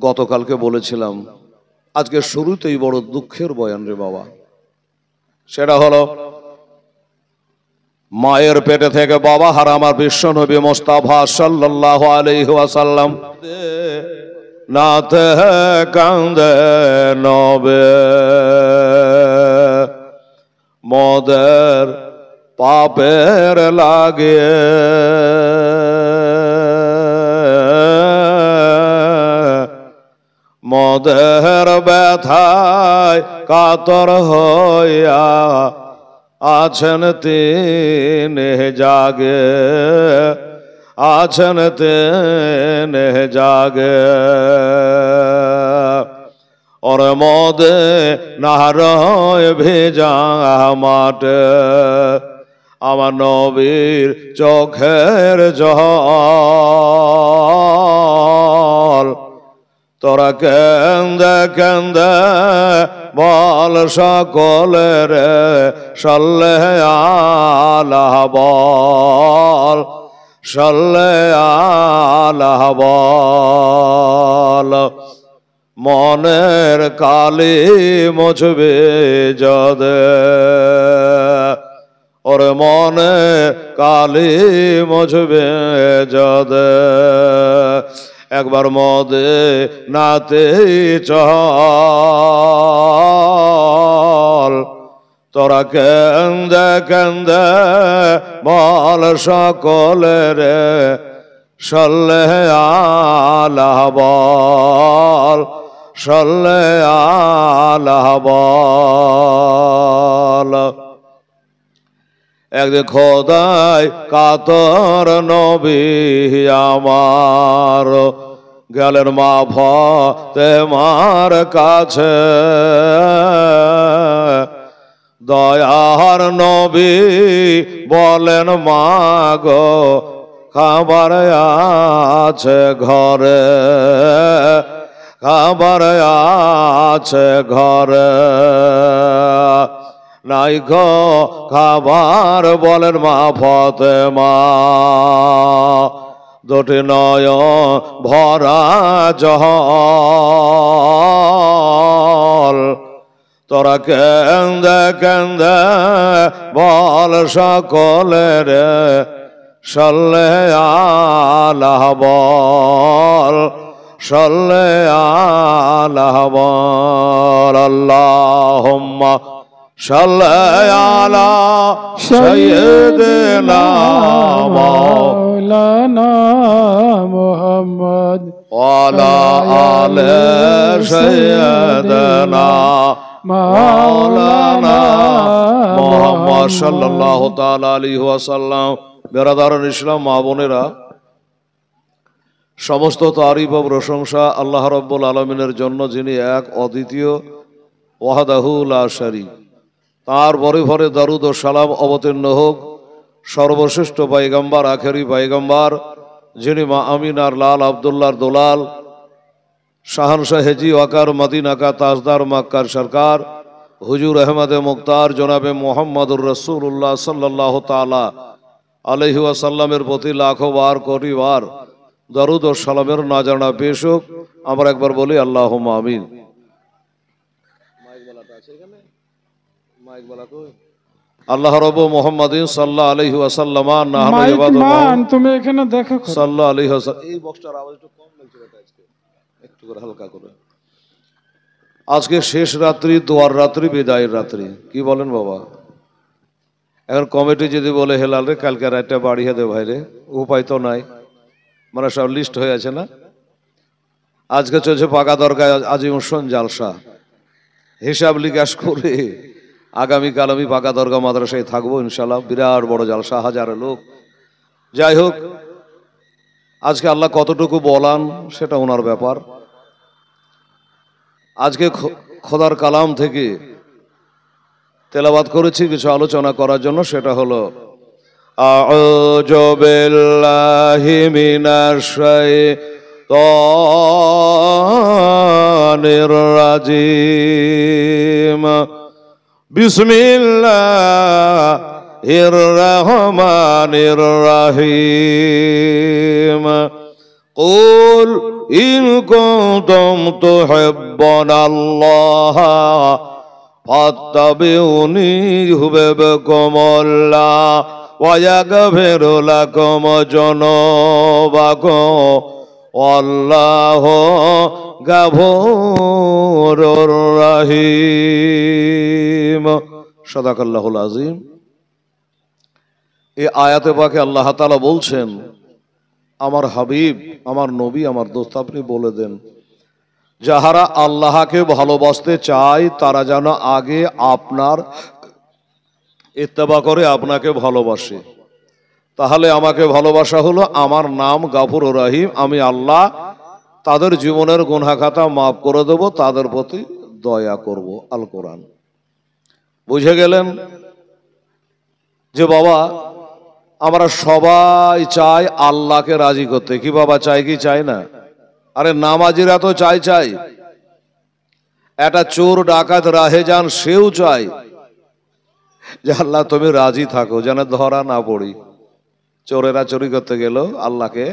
গতকালকে বলেছিলাম আজকে শুরুতেই বড় দুঃখের বয়ান রে বাবা। সেটা হলো মায়ের পেটে থেকে বাবা হারা আমার বিশ্বনবী মুস্তাফা সাল্লাল্লাহু আলাইহি ওয়াসাল্লাম নাতে কান্দে নবে মোদের পাপের লাগে মোদের ব্যথায় কাতর হইয়া আছেন তিনি জাগে, আছেন তিনি জাগে। ওর মোদে নারয় ভেজা মাঠে আমার নবীর চোখের জল। তোরা কেন্দে কেন্দে বল সকলের সাল্লে আলাহ বল, সাল্লে আলাহ বল। মনের কালি মুছবে যদে, ওর মনে কালি মুছবে যদে। একবার মদে নাতে চল। তোরা কেন্দে কেন্দে বল সকলের সাল্লে আলাহ বল, সাল্লে আলাহ বল। একদিন খোদায় কাতর নবী আমার গেলেন মা ফাতেমার কাছে। দয়ার নবী বলেন মা গো খাবার আছে ঘরে, খাবার আছে ঘরে। নাই গো খাবার বলেন মা ফাতেমা, দুটি নয়ন ভরা জল। তোরা কেন্দে কেন্দে বল সকলের সাল্লে আলাহ বল, সাল্লে আলাহ বল। আল্লাহুম্মা সাল্লি আলা সাইয়্যিদিনা মাওলানা মুহাম্মদ ওয়া আলা আলি সাইয়্যিদিনা মাওলানা মুহাম্মদ সাল্লাল্লাহু তাআলা আলাইহি ওয়াসাল্লাম। বেরাদারান ইসলাম, মা বোনেরা, সমস্ত তারিফ ও প্রশংসা আল্লাহ রাব্বুল আলামিনের জন্য, যিনি এক অদ্বিতীয়, ওয়াহদাহু লা শারীক। তার ভরে ভরে দারুদ ও সালাম অবতীর্ণ হোক সর্বশ্রেষ্ঠ পয়গম্বর, আখেরি পয়গম্বর, যিনি মা আমিনার লাল, আব্দুল্লাহর দোলাল, শাহানশাহ হেজি ওয়াকার মদিনা কা তাজদার, মক্কার সরকার হুজুর আহমদে মুখতার জনাবে মোহাম্মদুর রাসূলুল্লাহ সাল্লাল্লাহু তাআলা আলাইহি ওয়াসাল্লামের প্রতি লাখো বার কোটি বার দরুদ ও সালামের নাজানা পেশ হোক। আমরা একবার বলি আল্লাহুম্মা আমিন। আল্লাহ রব মুহাম্মাদিন সাল্লাল্লাহু আলাইহি ওয়াসাল্লাম নাহনু ইবাদুল্লাহ। তুমি এখানে দেখো সাল্লাল্লাহু আলাইহি ওয়াসাল্লাম। এই বক্সটার আওয়াজ একটু কম লাগছে এটা, আজকে একটু করে হালকা করে। আজকে শেষ রাত্রি, দোয়ার রাত্রি, বিদায়ের রাত্রি, কি বলেন বাবা? এখন কমিটি যদি বলে হেলাল রে কালকে রাতটা বাড়িয়ে দে ভাই রে, উপায় তো নাই, মানে সব লিস্ট হয়ে আছে না। আজকে চলছে পাকা দরকার আজিমুসন জালসা, হিসাব লিকাশ করে আগামীকাল আমি পাকা দরগা মাদ্রাসায় থাকবো ইনশাল্লাহ। বিরাট বড় জালসা, হাজার লোক। যাই হোক, আজকে আল্লাহ কতটুকু বলান সেটা ওনার ব্যাপার। আজকে খোদার কালাম থেকে তেলাওয়াত করেছি কিছু আলোচনা করার জন্য, সেটা হলো আউযু বিল্লাহি মিনাশ শাইতানির রাজিম। বিসমিল্লাহির রহমানির রহিম। কুল ইন কুনতুম তুহিব্বুনাল্লাহ ফাত্তাবিউনি ইউহিব্বুকুমুল্লাহ ওয়া ইয়াগফিরু লাকুম যুনুবাকুম আল্লাহু গফুরুর রহিম। সাদাকাল্লাহুল আযীম। এই আয়াতে পাকে আল্লাহ তাআলা বলছেন, আমার হাবিব, আমার নবী, আমার দোস্ত, আপনি বলে দেন যাহারা আল্লাহকে ভালোবাসতে চায় তারা যেন আগে আপনার ইত্তেবা করে আপনাকে ভালোবাসে। তাহলে আমাকে ভালোবাসা হলো আমার নাম গাফুর রহিম, আমি আল্লাহ তাদের জীবনের গুনাহ খাতা মাফ করে দেব, তাদের প্রতি দয়া করব। আল কোরআন। বুঝে গেলেন যে বাবা আমরা সবাই চাই আল্লাহকে রাজি করতে। কি বাবা, চাই কি চাই না? আরে নামাজিরা তো চাই। একটা চোর ডাকাত রাহে যান, সেও চাই যে আল্লাহ তুমি রাজি থাকো, যেন ধরা না পড়ি। চোরেরা চুরি করতে গেল আল্লাহকে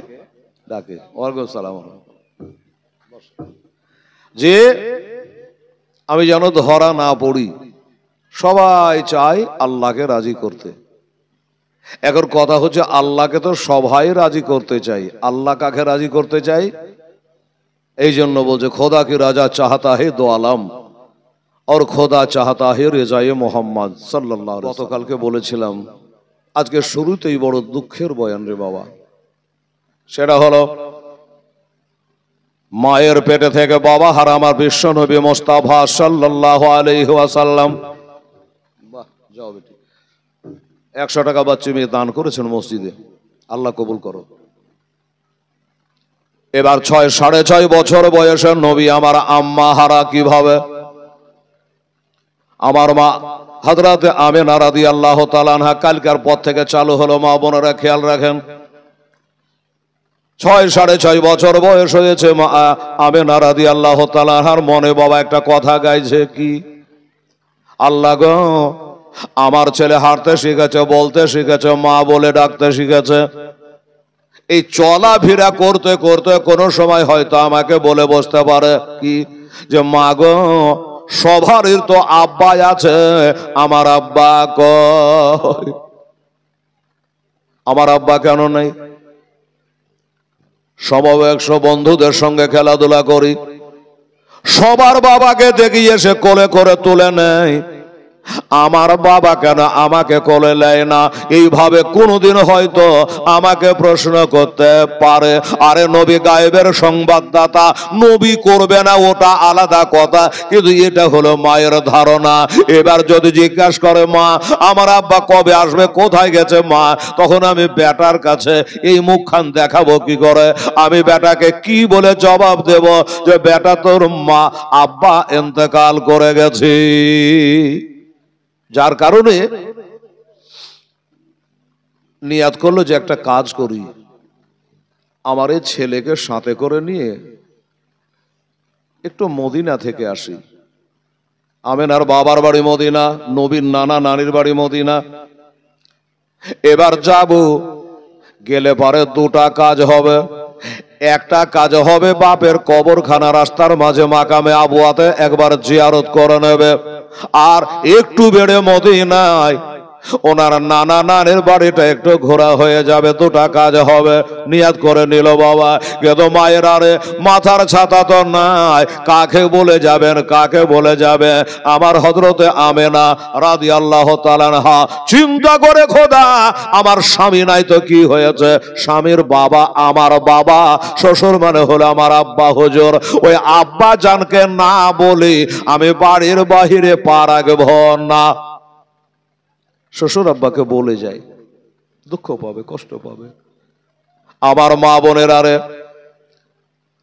ডাকে, ওয়ালাইকুম সালাম, যে আমি যেন ধরা না পড়ি। সবাই চাই আল্লাহকে রাজি করতে। এখন কথা হচ্ছে আল্লাহকে তো সবাই রাজি করতে চাই, আল্লাহ কাকে রাজি করতে চাই? এই জন্য বলছে খোদা কি রাজা চাহতা হে দো আলম और খোদা চাহতা হে রেজায়ে মোহাম্মদ সাল্লাল্লাহু আলাইহি। গতকালকে বলেছিলাম আজকে শুরুতেই বড় দুঃখের বয়ান রে বাবা। সেটা হলো মায়ের পেটে থেকে বাবা হারা আমার বিশ্ব নবী মুস্তাফা সাল্লাল্লাহু আলাইহি ওয়াসাল্লাম, বাহ যাও বেটি, 100 টাকা বাচ্চা মেয়ে দান করেছেন মসজিদে, আল্লাহ কবুল করো। এবার 6.5 বছর বয়সের নবী আমার আম্মা হারা কিভাবে? আমার মা হযরতে আমিনা রাদিয়াল্লাহু তাআলা আনহা, কালকার পর থেকে চালু হলো, মা বোনেরা খেয়াল রাখেন, 6.5 বছর বয়স হয়েছে মা আমিনা রাদিয়াল্লাহু তাআলা আনহার মনে বাবা একটা কথা গাইছে, কি? আল্লাহ গো আমার ছেলে হাঁটতে শিখেছে, বলতে শিখেছে, মা বলে ডাকতে শিখেছে। এই চলাফেরা করতে করতে কোনো সময় হয়তো আমাকে বলে বসতে পারে কি যে মা গো সবারই তো আব্বা আছে, আমার আব্বা কই? আমার আব্বা কেন নেই? সমবয়স্ক বন্ধুদের সঙ্গে খেলাধুলা করি, সবার বাবাকে দেখি এসে কোলে করে তুলে নেয়, আমার বাবা কেন আমাকে কোলে নেয় না? এইভাবে কোনদিন হয়তো আমাকে প্রশ্ন করতে পারে। আরে নবী গায়েবের সংবাদদাতা, নবী করবে না ওটা আলাদা কথা, কিন্তু এটা হলো মায়ের ধারণা। এবার যদি জিজ্ঞাসা করে মা আমার আব্বা কবে আসবে, কোথায় গেছে মা, তখন আমি বেটার কাছে এই মুখখান দেখাবো কি করে? আমি বেটাকে কি বলে জবাব দেব যে বেটা তোর মা আব্বা ইন্তেকাল করে গেছে? যার কারণে নিয়াত করলো যে একটা কাজ করি, আমার এই ছেলেকে সাথে করে নিয়ে একটু মদিনা থেকে আসি। আমিনার বাবার বাড়ি মদিনা, নবীর নানা নানির বাড়ি মদিনা। এবার যাব, গেলে পরে দুটা কাজ হবে। একটা কাজ হবে বাপের কবরখানা রাস্তার মাঝে মাকামে আবুয়াতে একবার জিয়ারত করে নেবে, আর একটু বেড়ে মদিনায় ওনার নানা নানির বাড়িটা একটু ঘোরা হয়ে যাবে। দুটা কাজ হবে, নিয়াত করে নিল বাবা। কিন্তু মায়ের আরে মাথার ছাতা তো নাই, কাকে বলে যাবেন, কাকে বলে যাবে? আমার হযরতে আমেনা রাদিয়াল্লাহু তাআলা আনহা চিন্তা করে, খোদা আমার স্বামী নাই তো কি হয়েছে, স্বামীর বাবা আমার বাবা, শ্বশুর মানে হলো আমার আব্বা হুজুর, ওই আব্বা জানকে না বলি আমি বাড়ির বাহিরে পা রাখব না। শ্বশুর আব্বাকে বলে যায়, দুঃখ পাবে, কষ্ট পাবে। আমার মা বোনের আরে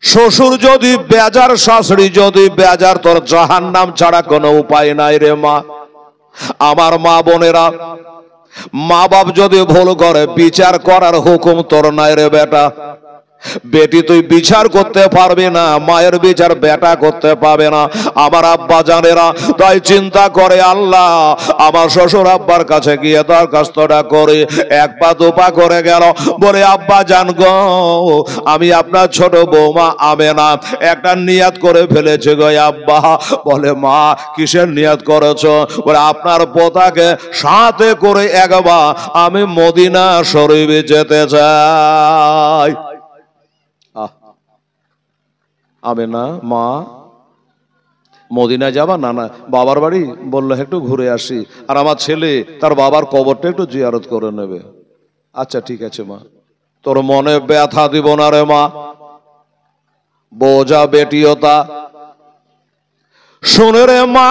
শ্বশুর যদি বেজার, শাশুড়ি যদি বেজার, তোর জাহান্নাম ছাড়া কোনো উপায় নাই রে মা। আমার মা বোনেরা, মা বাপ যদি ভুল করে বিচার করার হুকুম তোর নাই রে বেটা। বেটি তুই বিচার করতে পারবি না, মায়ের বিচার বেটা করতে পাবে না। আমার আব্বা জানেরা তাই চিন্তা করে, আল্লাহ আমার শ্বশুর আব্বার কাছে গিয়ে দরখাস্তটা করে এক পা দুপা করে গেল, বলে আব্বা জান গো, আমি আপনার ছোট বৌমা আমেনা একটা নিয়াত করে ফেলেছে গো আব্বা। বলে মা কিসের নিয়াত করেছো? বলে আপনার পোতাকে সাথে করে একবার আমি মদিনা শরীফে যেতে চাই। আমেনা মা মদিনা যাবা? না না, বাবার বাড়ি। বললো একটু ঘুরে আসি, আর আমার ছেলে তার বাবার কবরটা একটু জিয়ারত করে নেবে। আচ্ছা ঠিক আছে মা, তোর মনে ব্যথা দিব না রে মা, বোঝা বেটিওতা। শুনে রে মা,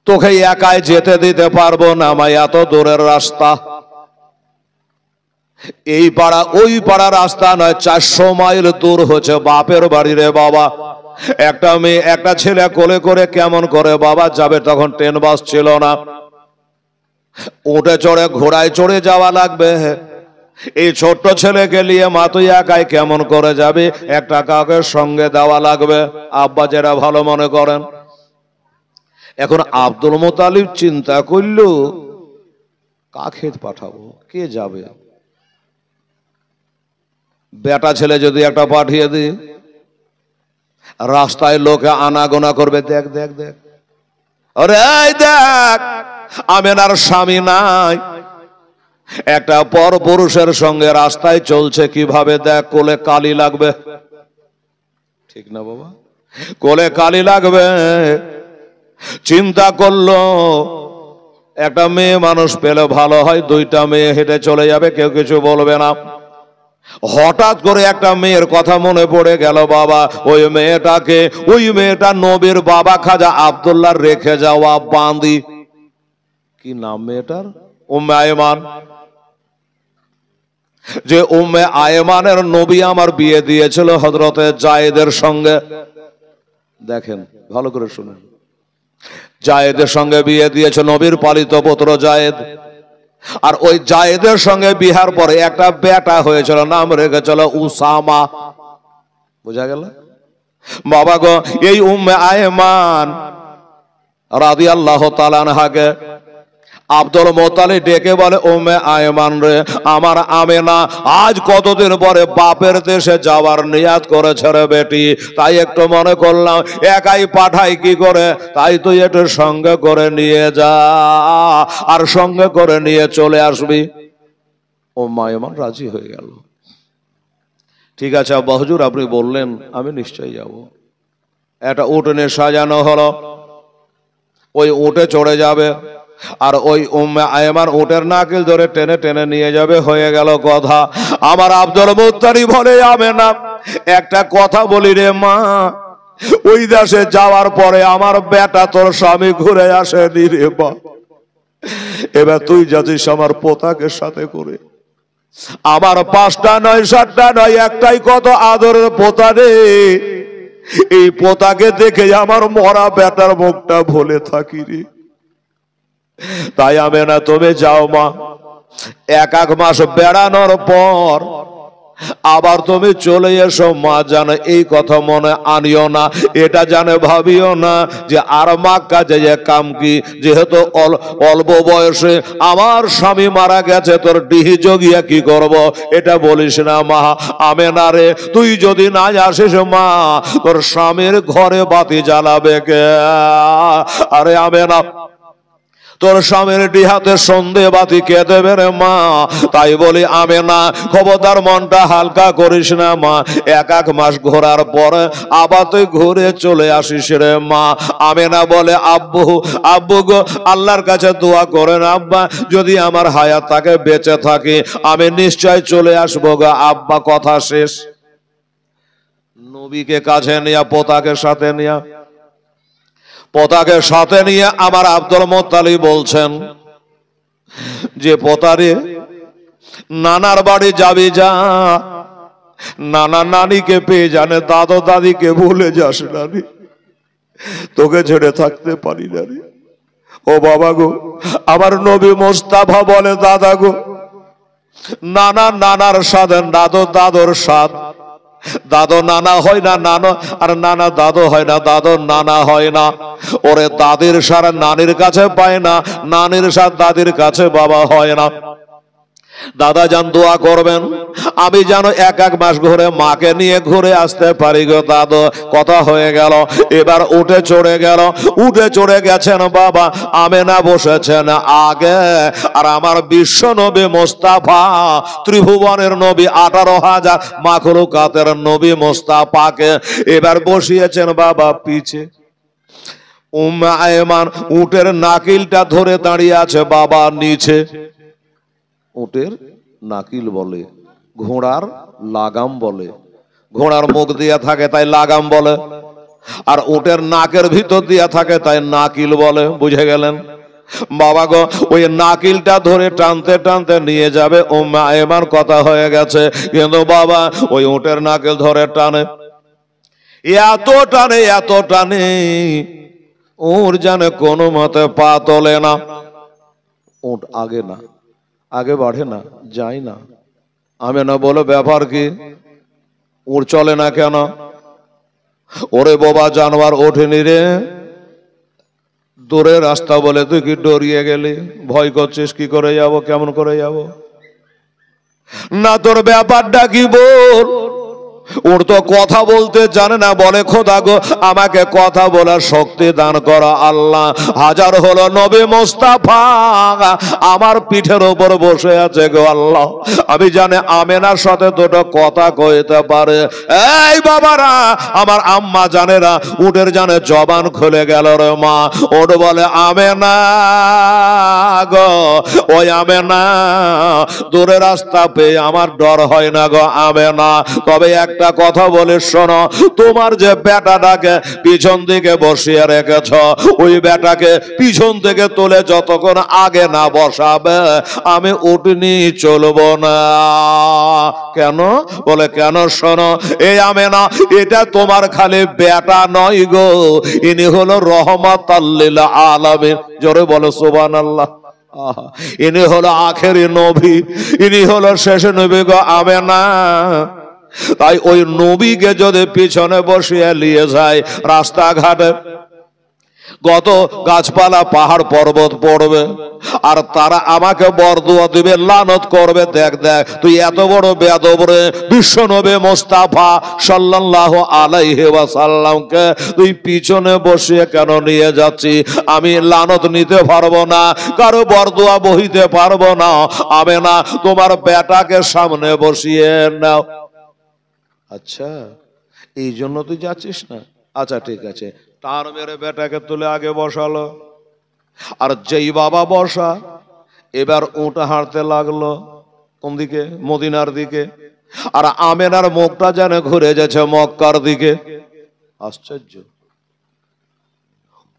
তোকে একাই যেতে দিতে পারবো না মা, এত দূরের রাস্তা। এই পাড়া ওই পাড়া রাস্তা নয়, 400 মাইল দূর হচ্ছে বাপের বাড়ি রে বাবা। একটা মেয়ে একটা ছেলে কোলে করে কেমন করে বাবা যাবে? তখন ট্রেন বাস ছিল না, উঠে চড়ে ঘোড়ায় চড়ে যাওয়া লাগবে। এই ছোট্ট ছেলেকে নিয়ে মা তুই একাই কেমন করে যাবে? একটা কাউকে সঙ্গে দেওয়া লাগবে, আব্বা যেটা ভালো মনে করেন। এখন আব্দুল মুত্তালিব চিন্তা করল কাকে পাঠাবো, কে যাবে? বেটা ছেলে যদি একটা পাঠিয়ে দিই, রাস্তায় লোকে আনাগোনা করবে, দেখ দেখ দেখ, আরে দেখ আমেনার স্বামী নাই, একটা পর পুরুষের সঙ্গে রাস্তায় চলছে, কিভাবে দেখ, কোলে কালি লাগবে। ঠিক না বাবা? কোলে কালি লাগবে। চিন্তা করলো একটা মেয়ে মানুষ পেলে ভালো হয়, 2টা মেয়ে হেঁটে চলে যাবে, কেউ কিছু বলবে না। হঠাৎ করে একটা মেয়ের কথা মনে পড়ে গেল বাবা, ওই মেয়েটা নবীর বাবা খাজা আব্দুল্লাহ রেখে যাওয়া বান্দি। কি নাম মেয়েটার? উম্মে আয়মান। যে উম্মে আয়মানের নবী আমার বিয়ে দিয়েছিল হযরতে জায়েদের সঙ্গে। দেখেন ভালো করে শুনুন, জায়েদের সঙ্গে বিয়ে দিয়েছে নবীর পালিত পুত্র জায়েদ। আর ওই জায়েদের সঙ্গে বিহার পরে একটা বেটা হয়েছিল, নাম রেখেছিল উসামা। বুঝা গেল বাবা গো? এই উম্মে আয়মান রাদিয়াল্লাহু তাআলা আনহাকে আব্দুল মুত্তালিব ডেকে বলে, উম্মে আয়মান রে, আমার আমেনা আজ কতদিন পরে বাপের দেশে যাওয়ার নিয়াত করেছে রে বেটি, তাই একটু মনে করলাম একাই পাঠাই কি করে, তাই তুই একটু সঙ্গে করে নিয়ে যা, আর সঙ্গে করে নিয়ে চলে আসবি। উম্মে আয়মান রাজি হয়ে গেল। ঠিক আছে আব্বা হুজুর, আপনি বললেন, আমি নিশ্চয়ই যাব। একটা উট নিয়ে সাজানো হলো, ওই উটে চড়ে যাবে, আর ওই উম্মে আয়মান উটের নাকিল ধরে টেনে টেনে নিয়ে যাবে। হয়ে গেল কথা। আমার আব্দুল মুত্তালিব বলে, আমেনা একটা কথা বলি রে মা, ওই দেশে যাওয়ার পরে আমার বেটা তোর স্বামী ঘুরে আসেনি রে মা, এবার তুই যাচ্ছিস আমার পোতাকে সাথে করে। আমার 5টা নয় 7টা নয়, একটাই কত আদরের পোতা রে, এই পোতাকে দেখে আমার মরা বেটার মুখটা ভুলে থাকি রে। তাই আমেনা তুমি যাও মা, 1 মাস বেড়ানোর পর আবার তুমি চলে এসো মা। জানো এই কথা মনে আনিও না, এটা জানে ভাবিও না যে আর মাক্কা যে কাম কি, যেহেতু অল্প বয়সে আমার স্বামী মারা গেছে, তোর ডিহি জগিয়া কি করব, এটা বলিস না মা। আমেনা রে, তুই যদি না আসিস মা, তোর স্বামীর ঘরে বাতি জ্বালাবে কে? আরে আমেনা, তোর স্বামীর ডিহাতে সন্ধে বাতি কে দেবে রে মা? তাই বলি আমেনা, খবরদার মনটা হালকা করিস না মা, 1 মাস ঘোরার পরে আবার তুই ঘুরে চলে আসিস রে মা। আমেনা বলে, আব্বু গো, আল্লাহর কাছে দোয়া করেন আব্বা, যদি আমার হায়াত থাকে, বেঁচে থাকি, আমি নিশ্চয় চলে আসবো গো আব্বা। কথা শেষ। নবীকে কাছে নিয়ে, পোতাকে সাথে নিয়ে, পোতাকে সাথে নিয়ে আমার আব্দুল মুত্তালিব বলছেন যে, পোতারে নানার বাড়ি যাবি যা, নানা নানিকে পেয়ে জানে, দাদা দাদিকে ভুলে যাস না রে, তোকে ছেড়ে থাকতে পারি না রে। ও বাবা গো, আমার নবী মোস্তাফা বলে, দাদা গো, নানা নানার স্বাদ, দাদু দাদুর স্বাদ। দাদু নানা হয় না নানা, আর নানা দাদু হয় না, দাদু নানা হয় না। ওরে দাদির স্বাদ নানির কাছে পায় না, নানির স্বাদ দাদির কাছে বাবা হয় না। দাদা যান দোয়া করবেন আমি যেন এক এক মাস ঘুরে মাকে নিয়ে ঘুরে আসতে পারি গো দাদু। কথা হয়ে গেল, এবার উঠে চড়ে গেল। উঠে চড়ে গেছেন বাবা, আমেনা বসেছেন আগে। আর আমার বিশ্ব নবী মোস্তাফা, ত্রিভুবনের নবী, 18,000 মাখলুকাতের নবী মোস্তাফাকে এবার বসিয়েছেন বাবা পিছে। উম্মে আয়মান উটের নাকিলটা ধরে দাঁড়িয়ে আছে বাবা নিচে। উটের নাকিল বলে, ঘোড়ার লাগাম বলে। ঘোড়ার মুখ দিয়া থাকে তাই লাগাম বলে, আর উটের নাকের ভিতর দিয়া থাকে তাই নাকিল বলে। বুঝে গেলেন বাবা গো? ওই নাকিলটা ধরে টানতে টানতে নিয়ে যাবে উম্মে আয়মান। কথা হয়ে গেছে, কিন্তু বাবা ওই উটের নাকিল ধরে টানে, এত টানে এত টানে, উট জানে কোনো মতে পা তোলে না। উট আগে না, আগে বাড়ে না, যায় না। আমেনা বলো ব্যাপার কি, উট চলে না কেন? ওরে বাবা জানোয়ার ওঠেনি রে। দূরের রাস্তা বলে তুই কি ডরিয়ে গেলি? ভয় করছিস কি করে যাব, কেমন করে যাব? না তোর ব্যাপারটা কি বল। ওর তো কথা বলতে জানে না, বলে খোদা গো আমাকে কথা বলার শক্তি দান করা আল্লাহ। হাজার হলো নবী মোস্তাফা আমার পিঠের ওপর বসে আছে গো আল্লাহ। আমি জানে আমেনার সাথে দুটো কথা কইতে পারে। এই বাবারা, আমার আম্মা জানে না, উটের জানে জবান খুলে গেল রে মা। ওট বলে আমেনা গো, ওই আমেনা, দূরে রাস্তা পেয়ে আমার ডর হয় না গো আমেনা। তবে একটা কথা বলে শোনো, তোমার যে বেটাটাকে পিছন দিকে বসিয়ে রেখেছ, ওই বেটাকে পিছন থেকে তুলে যতক্ষণ আগে না বসাবে আমি উঠনি চলবো না। কেন? বলে কেন? শোনো, এই আমেনা, এটা তোমার খালি বেটা নয় গো, ইনি হলো রহমাতাল লিল আলামিন। জোরে বলো সুবহানাল্লাহ। ইনি হলো আখেরি নবী, ইনি হলো শেষ নবী গো আমেনা। তাই ওই নবীকে যদি পিছনে বসিয়ে নিয়ে যায় রাস্তাঘাটে, কত গাছপালা পাহাড় পর্বত পড়বে, আর তারা আমাকে বরদুয়া দিবে, লানত করবে। দেখ দেখ তুই এত বড় বেয়াদব রে, বিশ্ব নবী মোস্তাফা সাল্লাল্লাহু আলাইহি ওয়াসাল্লামকে তুই পিছনে বসিয়ে কেন নিয়ে যাচ্ছি? আমি লানত নিতে পারবো না, কারো বরদুয়া বহিতে পারবো না। আমেনা, তোমার বেটাকে সামনে বসিয়ে নাও। আচ্ছা, এই জন্য তুই যাচ্ছিস না? আচ্ছা ঠিক আছে। তার মেরে বেটাকে তুলে আগে বসালো, আর যেই বাবা বসা, এবার উট হাঁটতে লাগলো কোন দিকে? মদিনার দিকে। আর আমেনার মুখটা যেন ঘুরে যাচ্ছে মক্কার দিকে। আশ্চর্য,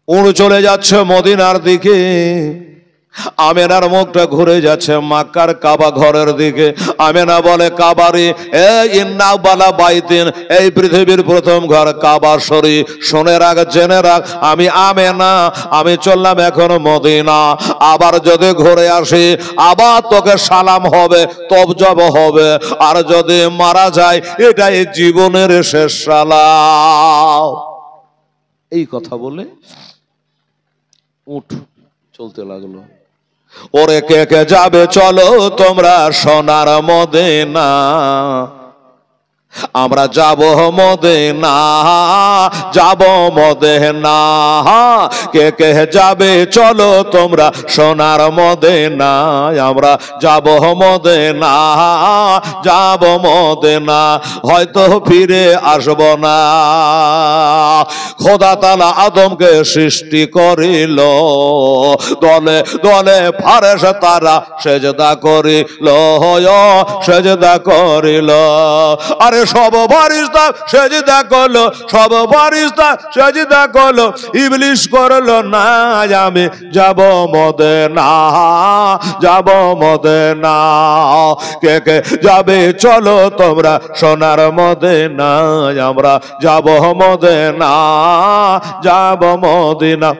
উট চলে যাচ্ছে মদিনার দিকে, আমেনার মুখটা ঘুরে যাচ্ছে মক্কার কাবা ঘরের দিকে। আমেনা বলে কাবারে, ইন্না বালা বাইতিন, এই পৃথিবীর প্রথম ঘর কাবা শরীফ। শুনে রাখ, জেনে রাখ, আমি আমেনা, আমি চললাম এখন মদিনা। আবার যদি ঘুরে আসি, আবার তোকে সালাম হবে, তবজব হবে, আর যদি মারা যায় এটাই জীবনের শেষ সালাম। এই কথা বলে উঠ চলতে লাগলো। ওরে কে কে যাবে চলো তোমরা সোনার মদিনা, আমরা যাব মদিনা, যাব মদিনা। কে কে যাবে চলো তোমরা সোনার মদিনা, আমরা যাব মদিনা, যাব মদিনা। হয়তো ফিরে আসব না। খোদা তাআলা আদমকে সৃষ্টি করিল, দলে দলে ফেরেশতারা সেজদা করিল, সেজদা করিল। আরে সব ফেরেশতা সেজদা করলো, সব ফেরেশতা সেজদা করলো, ইবলিস করলো না। আমি যাব মদিনা, যাব মদিনা। কে কে যাবে চলো তোমরা সোনার মদিনা, আমরা যাব মদিনা, যাব মদিনা।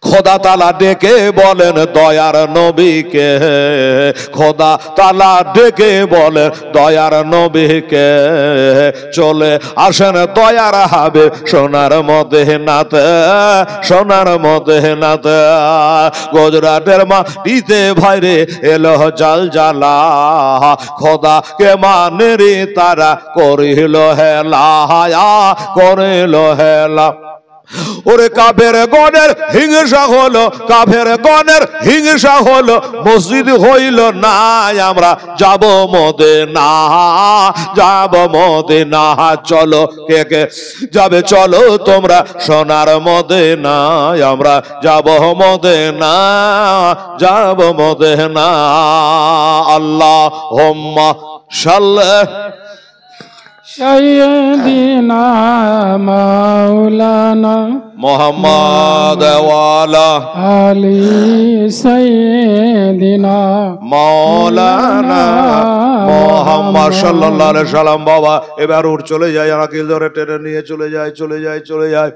খোদা তাআলা ডেকে বলেন দয়ার নবীকে, খোদা তাআলা ডেকে বলেন দয়ার নবীকে, চলে আসেন দয়ার হাবিব সোনার মদিনাতে, সোনার মদিনাতে। গুজরাটের মাটিতে ভাইরে এলো জালজালা, খোদা কে মানেরি তারা করিল হেলা, করিল হেলা। ওরে কাফের গণের হিংসা হলো, কাফের গণের হিংসা হলো, মসজিদ হইল না, আমরা যাব মদিনা, যাব মদিনা। চলো কে কে যাবে, চলো তোমরা সোনার মদিনা, আমরা যাব মদিনা, যাব মদিনা। আল্লাহুম্মা সাল্লি সাইয়্যিদিনা মাওলানা মুহাম্মদ ওয়ালা আলি সাইয়্যিদিনা মাওলানা মুহাম্মদ সাল্লাল্লাহু আলাইহি সাল্লাম। বাবা এবার উঠ, চলে যায়, আকিল ধরে টেনে নিয়ে চলে যায়, চলে যায়, চলে যায়।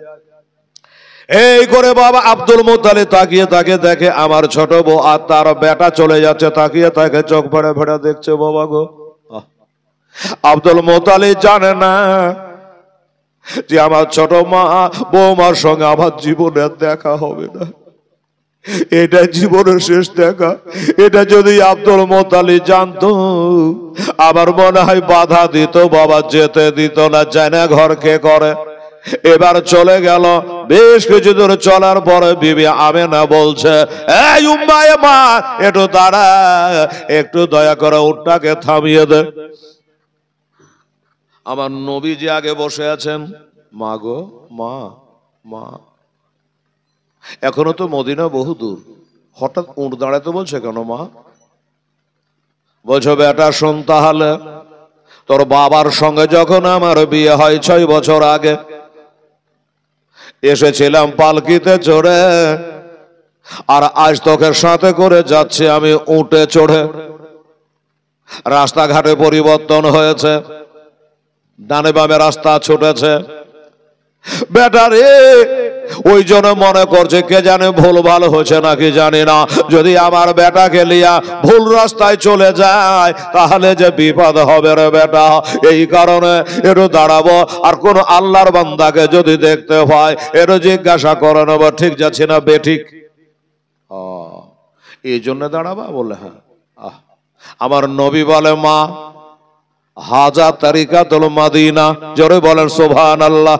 এই করে বাবা আব্দুল মুত্তালিব তাকিয়ে তাকে দেখে আমার ছোট বউ আর তার বেটা চলে যাচ্ছে, তাকিয়ে তাকে চোখ ফেড়ে ফেড়ে দেখছে। বাবা গো, আব্দুল মুত্তালিব জানে না যে আমার ছোট মা বৌমার সঙ্গে আমার জীবনের দেখা হবে না, এটা জীবনের শেষ দেখা। এটা যদি আব্দুল মুত্তালিব জানতো, আমার মনে হয় বাধা দিত, বাবা যেতে দিত না, জানে ঘর কে করে। এবার চলে গেল। বেশ কিছু দূর চলার পরে বিবি আমেনা বলছে, এই উম্মায়ে মা, একটু দাঁড়া, একটু দয়া করে উটটাকে থামিয়ে দে। আমার নবী যে আগে বসে আছেন, মা গো, মা, মা। এখনো তো মদিনা বহু দূর, হঠাৎ উঠ দাঁড়াতে বলছে কেন মা? বলছো বেটা শোন, তাহলে তোর বাবার সঙ্গে যখন আমার বিয়ে হয় 6 বছর আগে, এসেছিলাম পালকিতে চড়ে, আর আজ তোকে সাথে করে যাচ্ছে আমি উটে চড়ে। রাস্তাঘাটে পরিবর্তন হয়েছে, ডানে বামে রাস্তা ছুটেছে। বেটা রে, ওই জন্য মনে করছে কে জানে ভুল ভালো হয়েছে নাকি জানি না, যদি আমার বেটাকে লিয়া ভুল রাস্তায় চলে যায় তাহলে যে বিপদ হবে রে বেটা। এই কারণে একটু দাঁড়াবো, আর কোন আল্লাহর বান্দাকে যদি দেখতে পাই একটু জিজ্ঞাসা করে নেব ঠিক যাচ্ছে না বেঠিক, এই জন্য দাঁড়াবা বলে। হ্যাঁ, আমার নবী বলে মা, হাজা তারিকাতুল মাদিনা, জোরে বলেন সুবহানাল্লাহ।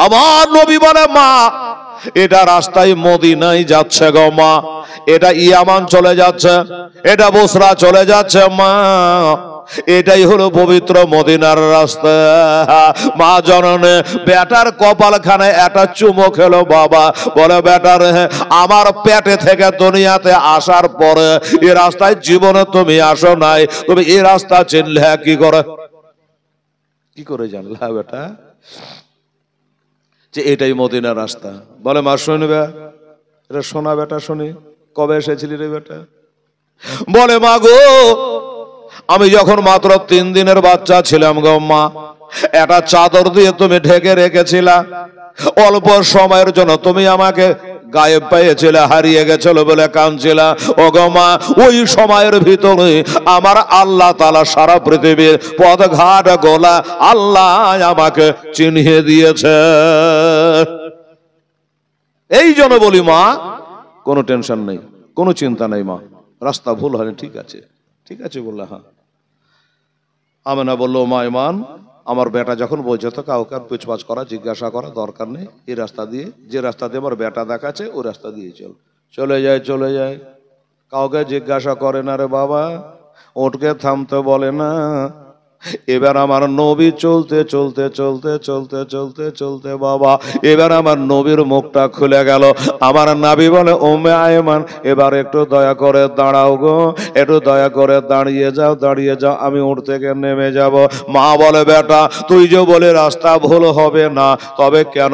আমার নবী বলে মা, এটা রাস্তায় মদিনায় যাচ্ছে গো মা, এটা ইয়ামান চলে যাচ্ছে, এটা বুসরা চলে যাচ্ছে মা, এটাই হলো পবিত্র মদিনার রাস্তা। মা জননে বেটার কপালখানে একটা চুমো খেলো বাবা, বলে বেটার আমার পেটে থেকে দুনিয়াতে আসার পরে এই রাস্তায় জীবনে তুমি আসো নাই, তুমি এই রাস্তা চিনলে কি করে, কি করে জানলা বেটা যে এটাই মদিনার রাস্তা? বলে মা শুনবে, এটা শোনা বেটা, শুনি। কবে এসেছিলি রে বেটা? বলে মা গো, আমি যখন মাত্র 3 দিনের বাচ্চা ছিলাম গো মা, একটা চাদর দিয়ে তুমি ঢেকে রেখেছিলা, অল্প সময়ের জন্য তুমি আমাকে গায়েব পেয়েছিলে, হারিয়ে গেছিল বলে কাঁদছিলা। ও গো মা, ওই সময়ের ভিতরে আমার আল্লাহ তাআলা সারা পৃথিবীর পথ ঘাট গোলা আল্লাহ আমাকে চিনিয়ে দিয়েছে। এই জন্য বলি মা, কোনো টেনশন নেই, কোনো চিন্তা নেই মা, রাস্তা ভুল হয়নি, ঠিক আছে, ঠিক আছে বললে। হ্যাঁ। আমেনা বললো মা ইমান, আমার বেটা যখন বলছে তো কাউকে পুছপাছ করা জিজ্ঞাসা করা দরকার নেই, এই রাস্তা দিয়ে, যে রাস্তা দিয়ে আমার বেটা দেখাচ্ছে ওই রাস্তা দিয়ে চলে যায়, চলে যায়, কাউকে জিজ্ঞাসা করে না রে বাবা, ওটকে থামতে বলে না। এবার আমার নবী চলতে চলতে চলতে চলতে চলতে চলতে বাবা, এবার আমার নবীর মুখটা খুলে গেল। আমার নবী বলে উম্মে আয়মান, এবার একটু দয়া করে দাঁড়াও গো, একটু দয়া করে দাঁড়িয়ে যাও, দাঁড়িয়ে যাও, আমি উঠ থেকে নেমে যাব। মা বলে বেটা তুই যে বলে রাস্তা ভুল হবে না, তবে কেন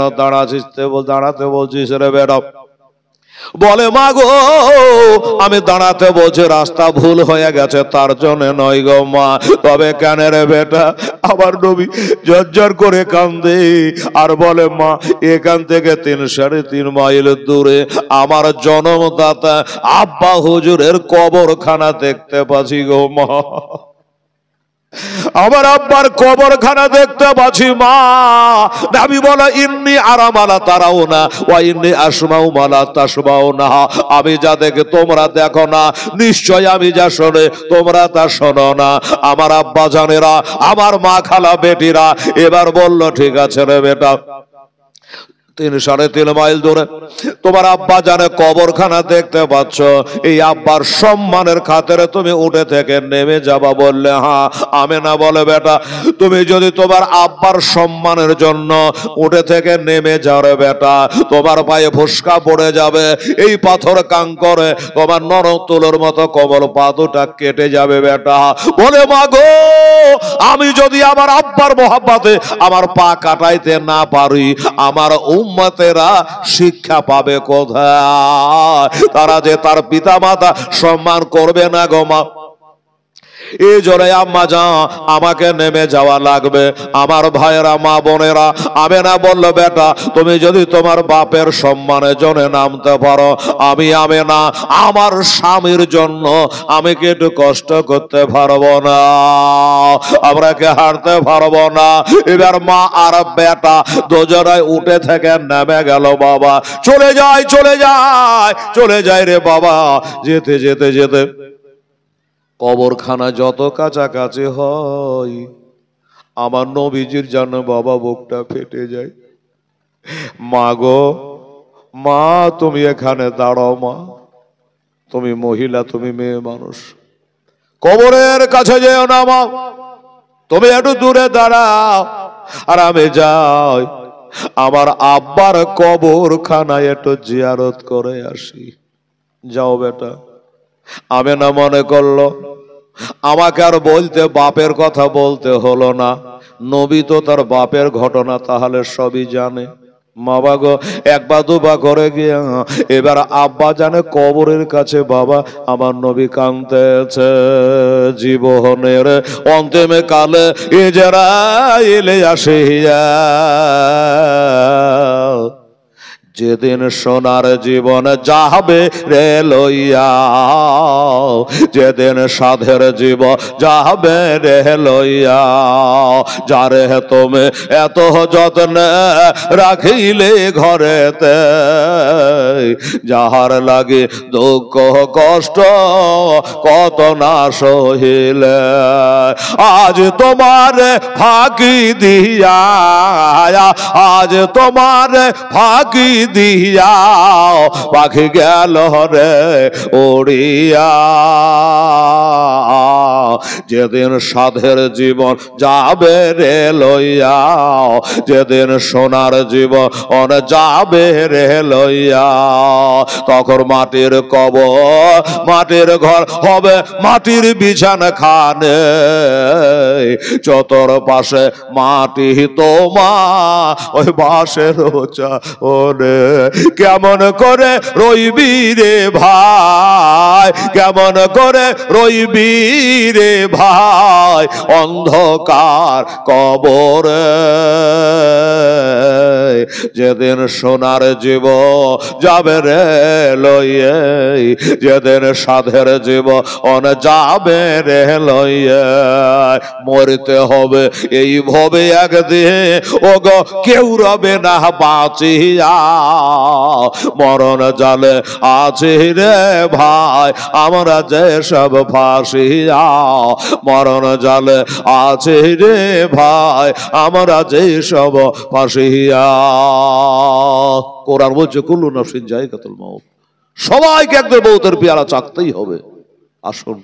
দাঁড়াতে বলছিস রে বেটা? বলে মা গো আমি দাঁড়াতে বলছি রাস্তা ভুল হয়ে গেছে তার জন্য নয় গো মা। তবে কেন রে বেটা? আবার নবী ঝরঝর করে কান্দে আর বলে মা এখান থেকে 3.5 মাইল দূরে আমার জন্মদাতা আব্বা হুজুরের কবরখানা দেখতে পাচ্ছি গো মা। আমার আব্বার কবরখানা দেখতে পাচ্ছি মা। নবী বলে ইন্নী আরা মালা তারাও না ওয়া ইন্নী আসমাউ মালা তাসমাউ না। আমি যা দেখে তোমরা দেখো না, নিশ্চয় আমি যা শুনে তোমরা তা শোনো না। আমার আব্বা জানেরা, আমার মা খালা বেটিরা এবার বলল ঠিক আছে রে বেটা, 3.5 মাইল দূরে তোমার আব্বা জানে কবরখানা দেখতে পাচ্ছ, এই আব্বার সম্মানের খাতিরে তুমি উঠে থেকে নেমে যাবা। বললে হ্যাঁ। আমেনা বলে বেটা তুমি যদি তোমার আব্বার সম্মানের জন্য উঠে থেকে নেমে যাও রে বেটা, তোমার পায়ে ফুসকা পড়ে যাবে, এই পাথর কাঙ্করে তোমার নরম তুলোর মতো কবর পাদুটা কেটে যাবে বেটা। বলে মা গো আমি যদি আমার আব্বার মহব্বতে আমার পা কাটাইতে না পারি, আমার উম্মতেরা শিক্ষা পাবে কোথায়? তারা যে তার পিতা মাতা সম্মান করবে না গো মা। এই জন্য আম্মা যা আমাকে নেমে যাওয়া লাগবে। আমার ভাইয়েরা মা বোনেরা আমেনা বলল বেটা তুমি যদি তোমার বাপের সম্মানের জন্য নামতে পারো, আমি আমেনা আমার স্বামীর জন্য আমি কি একটু কষ্ট করতে পারবো না? আমরা কি হারতে পারবো না? এবার মা আর বেটা দুজনায় উঠে থেকে নেমে গেল। বাবা চলে যায় চলে যায় চলে যায় রে বাবা। যেতে যেতে যেতে কবরখানা যত কাছাকাছি হয় আমার নবীজির জন্য বাবা বুকটা ফেটে যায়। মা গো মা তুমি এখানে দাঁড়াও মা, তুমি মহিলা তুমি মেয়ে মানুষ, কবরের কাছে যেও না মা, তুমি একটু দূরে দাঁড়াও আর আমি যাই আমার আব্বার কবরখানায় একটু জিয়ারত করে আসি। যাও বেটা। আমেনা মনে করলো আমাকে আর বলতে বাপের কথা বলতে হলো না, নবী তো তার বাপের ঘটনা তাহলে সবই জানে। মা বাগো একবার দুবার করে গিয়ে এবার আব্বা জানে কবরের কাছে বাবা আমার নবী কাঁদতেছে। জীবনের অন্তিমে কালে ইজরাইলে আসিয়া যেদিন সোনার জীবন যাবে রে লইয়া, যেদিন সাধের জীবন যাবে রে লইয়া, যারে তুমি এত যত্নে রাখিলে ঘরেতে, যাহার লাগে দুঃখ কষ্ট কত না সহিলে, আজ তোমার ফাঁকি দিয়া, আজ তোমার ফাঁকি দিয়া পাখি গেল রে ওড়িয়া, যেদিন সাধের জীবন যাবে রে লইয়া, যেদিন সোনার জীবন যাবে রে লইয়া, তখন মাটির কবর মাটির ঘর হবে মাটির বিছানা খানে, চতর পাশে মাটি তোমার ওই বাঁশের ওরে, কেমন করে রইবি রে ভাই, কেমন করে রইবি রে ভাই অন্ধকার কবরে, যেদিন সোনার জীবন যাবে রে লইয়ে, যেদিন সাধের জীবন যাবে রে লইয়ে, মরতে হবে এই ভবে একদিন ও গো কেউ রবে না বাঁচিয়া, মরণ জালে আছে রে ভাই আমরা যে সব ফাঁসিয়া, মরণ জালে আছে রে ভাই আমরা যে সব ফাঁসিয়া। কোরআন বলছে কুল্লু নাফসিন যায়কাতুল মাউত, সবাইকে একবার মৌতের পেয়ালা চাকতেই হবে। আসুন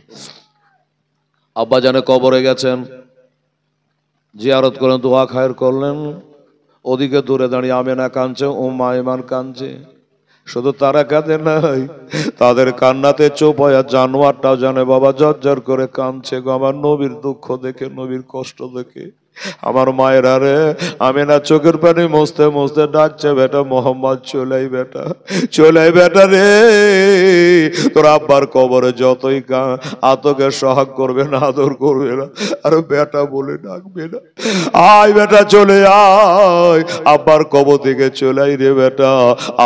আব্বা জানে কবরে গেছেন, জিয়ারত করলেন, দোয়া খায়ের করলেন, ওদিকে দূরে দাঁড়িয়ে আমেনা কাঁদছে, উম্মা ইমান কাঁদছে। শুধু তারা কাঁদে নাই, তাদের কান্নাতে চুপ হয়ে জানোয়ারটাও জানে বাবা ঝরঝর করে কাঁদছে গো আমার নবীর দুঃখ দেখে, নবীর কষ্ট দেখে। আমার মায়েরা রে, আমি না চোখের পানি মুছতে মুছতে ডাকছে, বেটা মোহাম্মদ চলাই বেটা, চলাই বেটা রে। তোর আব্বার কবরে যতই আতকে সোহাগ করবে না, আদর করবে না, আর বেটা বলে ডাকবে না। আয় বেটা চলে আয়, আব্বার কবর থেকে চলাই রে বেটা।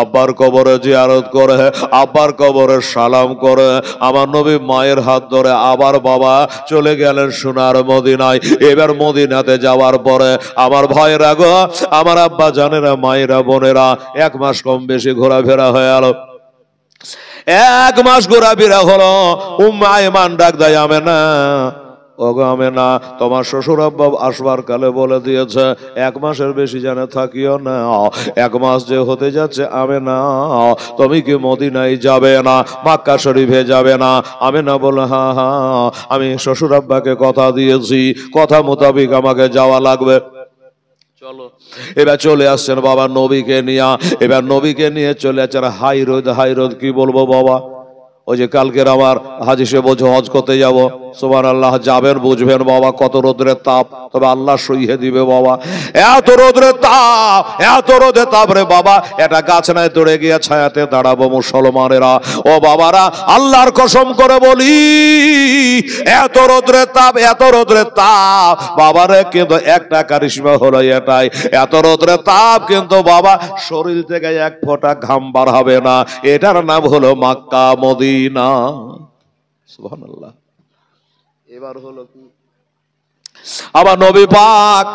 আব্বার কবরে জিয়ারত করে, আব্বার কবরে সালাম করে। আমার নবী মায়ের হাত ধরে আবার বাবা চলে গেলেন সোনার মদিনায়। এবার মদিনাতে যাওয়ার পরে আমার ভাইয়েরা গো, আমার আব্বা জানেরা, মায়েরা, বোনেরা, 1 মাস কম বেশি ঘোরাফেরা হয়ে গেল। 1 মাস ঘোরাফেরা হলো। উম্মে আইমান ডাক দেয়, আমেনা, ওগো আমেনা, তোমার শ্বশুর আব্বা আসবার কালে বলে দিয়েছে 1 মাসের বেশি যেন থাকিও না। 1 মাস যে হতে যাচ্ছে আমেনা, তুমি কি মদিনায় যাবে না, মক্কা শরীফে যাবে না? আমেনা বলে, হ্যাঁ হ্যাঁ, আমি শ্বশুর আব্বাকে কথা দিয়েছি, কথা মোতাবেক আমাকে যাওয়া লাগবে। চলো, এবার চলে আসছেন বাবা নবীকে নিয়ে। এবার নবীকে নিয়ে চলে আসছেন হাই রোদ। হাই রোদ কি বলবো বাবা, ওই যে কালকের আমার হাজি সে বলছে হজ করতে যাব, সুবহানাল্লাহ, যাবেন বুঝবেন বাবা কত রোদ্রের তাপ, তবে আল্লাহ সইয়ে দিবে বাবা। এত রোদ্রের তাপ, এত রোদের তাপ রে বাবা, এটা গাছ নাই দৌড়ে গিয়ে ছায়াতে দাঁড়াবো মুসলমানেরা। ও বাবারা, আল্লাহর কসম করে বলি, এত রোদ্রের তাপ, এত রোদ্রের তাপ বাবারে, কিন্তু একটা কারিশমা হলো এটাই, এত রোদ্রের তাপ কিন্তু বাবা শরীর থেকে 1 ফোঁটা ঘাম বার হবে না। এটার নাম হলো মক্কা মদিনা। সুবহানাল্লাহ। এবার হলো কি, আবার নবী পাক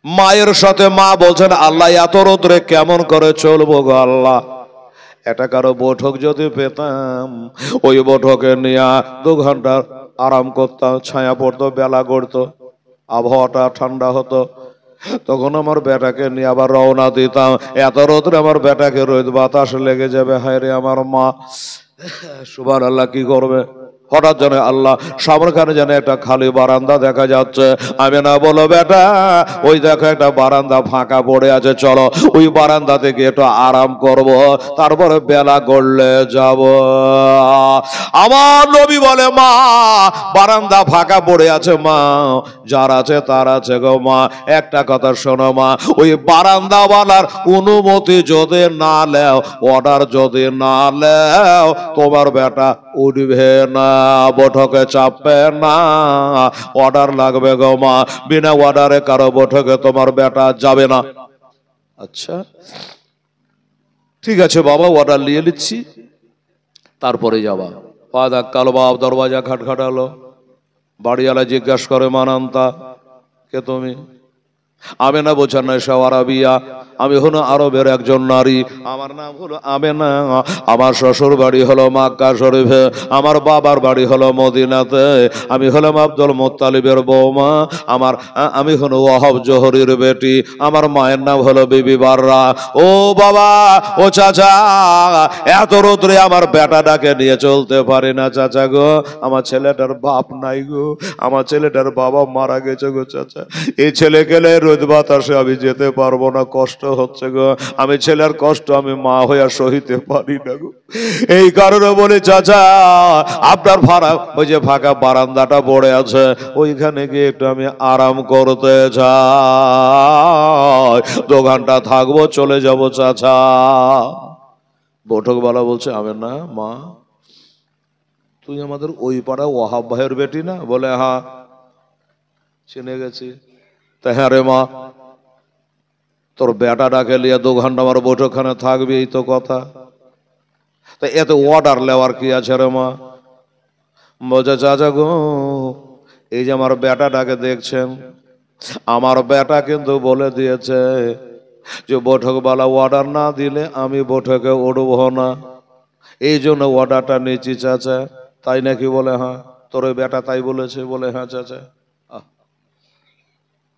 মায়ের সাথে মা বলছেন, আল্লাহ এত রোদ্রে কেমন করে চলবো গো আল্লাহ। এটা কারো বৈঠক যদি পেতাম, ওই বৈঠকে নিয়ে 2 ঘন্টা আরাম করতাম, ছায়া পড়তো, বেলা গড়তো, আবহাওয়াটা ঠান্ডা হতো, তখন আমার বেটাকে নিয়ে আবার রওনা দিতাম। এত রোদ্রে আমার বেটাকে রোদ বাতাস লেগে যাবে, হায় রে আমার মা। সুবহানাল্লাহ, কি করবে? হঠাৎ জানে আল্লাহ সামনেখানে যেন একটা খালি বারান্দা দেখা যাচ্ছে। আমি না বলো, বেটা ওই দেখো একটা বারান্দা ফাঁকা পড়ে আছে, চলো ওই বারান্দা থেকে একটু আরাম করব, তারপরে বেলা গড়লে যাব। আমার নবী বলে, মা বারান্দা ফাঁকা পড়ে আছে মা, যার আছে তার আছে গো মা, একটা কথা শোনো মা, ওই বারান্দাওয়ালার অনুমতি যদি না লেও, অর্ডার যদি না লেও, তোমার বেটা উঠবে না, বৈঠকে চাপবে না, অর্ডার লাগবে গো মা, বিনা অর্ডারে কারো বৈঠকে তোমার বেটা যাবে না। আচ্ছা ঠিক আছে বাবা, অর্ডার নিয়ে নিচ্ছি, তারপরে যাবা। পাদা কালো বাপ দরওয়াজা খাটখাটালো। বাড়িওয়ালা জিজ্ঞাসা করে, মানান্তা, কে তুমি? আমেনা বলছেন, না আরাবিয়া, আমি হলো আরবের একজন নারী, আমার নাম হলো আমেনা, আমার শ্বশুর বাড়ি হলো মক্কা শরীফে, আমার বাবার বাড়ি হলো মদিনাতে, আমি হলাম আব্দুল মুত্তালিবের বৌমা, আমি হলো ওয়াহাব জোহরির বেটি, আমার মায়ের নাম হলো বিবি বাররা। ও বাবা, ও চাচা, এত রোদ্রে আমার বেটাটাকে নিয়ে চলতে পারি না চাচা গো, আমার ছেলেটার বাপ নাই গো, আমার ছেলেটার বাবা মারা গেছে গো চাচা, এই ছেলে গেলে রোদ বাতাসে আমি যেতে পারবো না, কষ্ট হচ্ছে গো, আমি ছেলের কষ্ট আমি মা হইয়া সহিতে পারি না গো। এই কারণে বলি চাচা, আপনার ওই যে ফাঁকা বারান্দাটা পড়ে আছে, ওইখানে গিয়ে একটু আমি আরাম করতে চাই, 2 ঘন্টা থাকবো, চলে যাব চাচা। বৈঠকওয়ালা বলছে, আমেনা মা, তুই আমাদের ওই পাড়া ওয়াহাব ভাইয়ের বেটি না? বলে, হ্যাঁ চিনে গেছি। হ্যাঁ রে মা, তোর বেটাটাকে নিয়ে 2 ঘন্টা আমার বৈঠকখানে থাকবি, এই তো কথা। তা এত অর্ডার লেওয়ার কি আছে রে মা? বলছে, চাচা গো, এই যে আমার বেটাটাকে দেখছেন, আমার বেটা কিন্তু বলে দিয়েছে যে বৈঠকওয়ালা অর্ডার না দিলে আমি বৈঠকে উঠব না, এই জন্য অর্ডারটা নিয়েছি চাচা। তাই নাকি? বলে, হ্যাঁ। তোর বেটা তাই বলেছে? বলে, হ্যাঁ চাচা।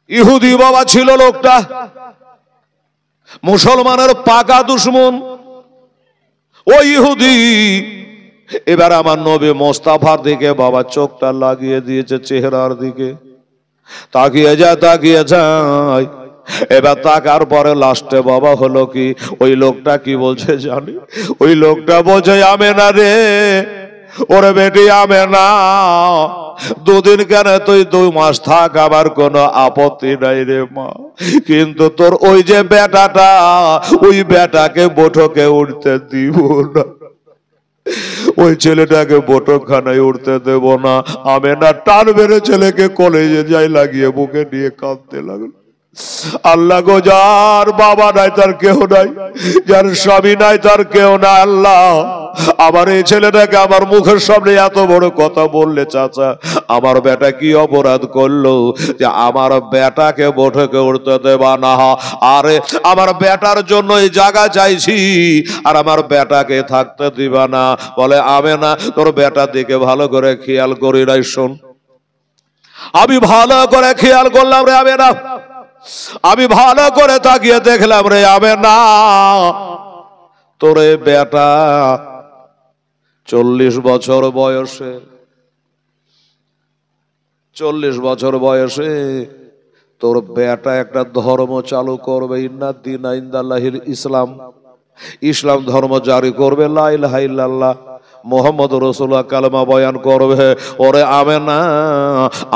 ইহুদি বাবা ছিল লোকটা, মুসলমানের পাকা দুশমন। ওই ইহুদি এবার আমার নবী মোস্তাফার দিকে বাবা চোখটা লাগিয়ে দিয়েছে, চেহারার দিকে তাকিয়ে যায়, তাকিয়ে যায়। এবার তাকার পরে লাস্টে বাবা হলো কি, ওই লোকটা কি বলছে জানি? ওই লোকটা বলছে, আমেনা রে, ওরে বেটি আমেনা, দুদিন কেন তুই 2 মাস থাক, আমার কোনো আপত্তি নাই রে মা, কিন্তু তোর ওই যে বেটাটা, ওই বেটাকে বৈঠকে উঠতে দিব না, ওই ছেলেটাকে বৈঠকখানায় উঠতে দেব না। আমেনা টান বেড়ে ছেলেকে কলেজে যাই লাগিয়ে বুকে নিয়ে কাঁদতে লাগলো। আল্লাহ গো, যার বাবা নাই তার কেউ নাই, যার স্বামী নাই তার কেউ না, আল্লাহ আমার এই ছেলেটাকে আমার মুখের সামনে এত বড় কথা বললে, চাচা আমার বেটা কি অপরাধ করলো যে আমার বেটাকে বৈঠকে উঠতে দেবা না? আরে আমার বেটার জন্য এই জায়গা চাইছি, আর আমার বেটাকে থাকতে দিবা না? বলে আমেনা, তোর বেটার দিকে ভালো করে খেয়াল করি নাই, শোন আমি ভালো করে খেয়াল করলাম রে আমেনা, আমি ভালো করে তাকিয়ে দেখলাম রে আমেনা, তোরে বেটা 40 বছর বয়সে, 40 বছর বয়সে তোর বেটা একটা ধর্ম চালু করবে, ইন্না দীনা ইনদাল্লাহিল ইসলাম, ইসলাম ধর্ম জারি করবে, লা ইলাহা ইল্লাল্লাহ মোহাম্মদ রাসূলুল্লাহ কালেমা বয়ান করবে। ওরে আমেনা,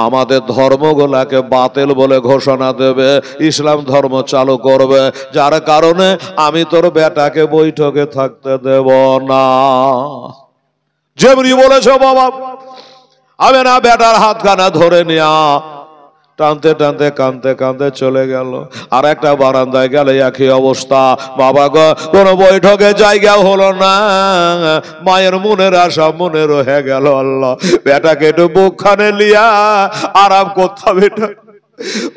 আমাদের ধর্মগুলাকে বাতিল বলে ঘোষণা দেবে, ইসলাম ধর্ম চালু করবে, যার কারণে আমি তোর বেটাকে বৈঠকে থাকতে দেব না। যেমনি বলেছো বাবা। আমেনা বেটার হাতখানা ধরে নিয়া টানতে টানতে কানতে কানতে চলে গেল। আর একটা বারান্দায় গেলে একই অবস্থা। বাবা গো, কোন বৈঠকে জায়গা হলো না, মায়ের মনের আশা মনে রয়ে গেল। আল্লাহ, বেটাকে একটু বুকখানে লিয়া আরাম করতাম, এটা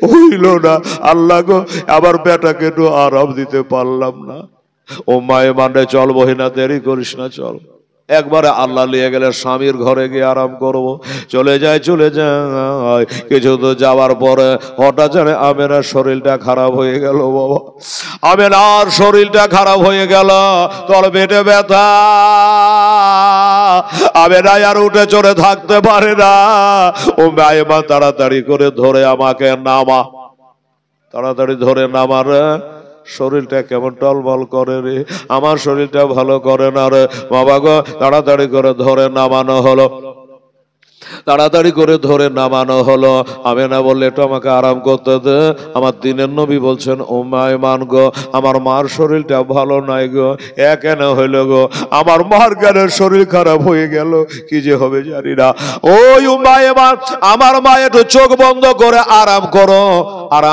হইল না। আল্লাহ গো, আবার বেটাকে একটু আরাম দিতে পারলাম না। ও মায়ে মানে, চল বহিনা, দেরি করিস না, চল। একবারে আল্লাহ নিয়ে গেলে স্বামীর ঘরে গিয়ে আরাম করব। চলে যায় চলে যায়, কিছু তো যাওয়ার পরে হঠাৎ জানে আমেনার শরীরটা খারাপ হয়ে গেল। বাবা, আমেনার শরীরটা খারাপ হয়ে গেল, তোর পেটে ব্যথা, আমেনা আর উঠে চড়ে থাকতে পারে না। ও মায়ে মা তাড়াতাড়ি করে ধরে আমাকে নামা, তাড়াতাড়ি ধরে নামার, শরীরটা কেমন টলমল করে রে, আমার শরীরটা ভালো করে না রে। বাবা গো, তাড়াতাড়ি করে ধরে নামানো হলো, তাড়াতাড়ি করে ধরে নামানো হলো। আমেনা বললে, একটু আমাকে আরাম করতে দে। আমার দিনের নবী বলছেন, ও মায় মান গো, আমার মার শরীরটা ভালো নাই গো। কেন হইল গো? আমার মার কেন শরীর খারাপ হয়ে গেল, কি যে হবে জানি না। ওই মায়ে মান, আমার মা একটু চোখ বন্ধ করে আরাম করো, আর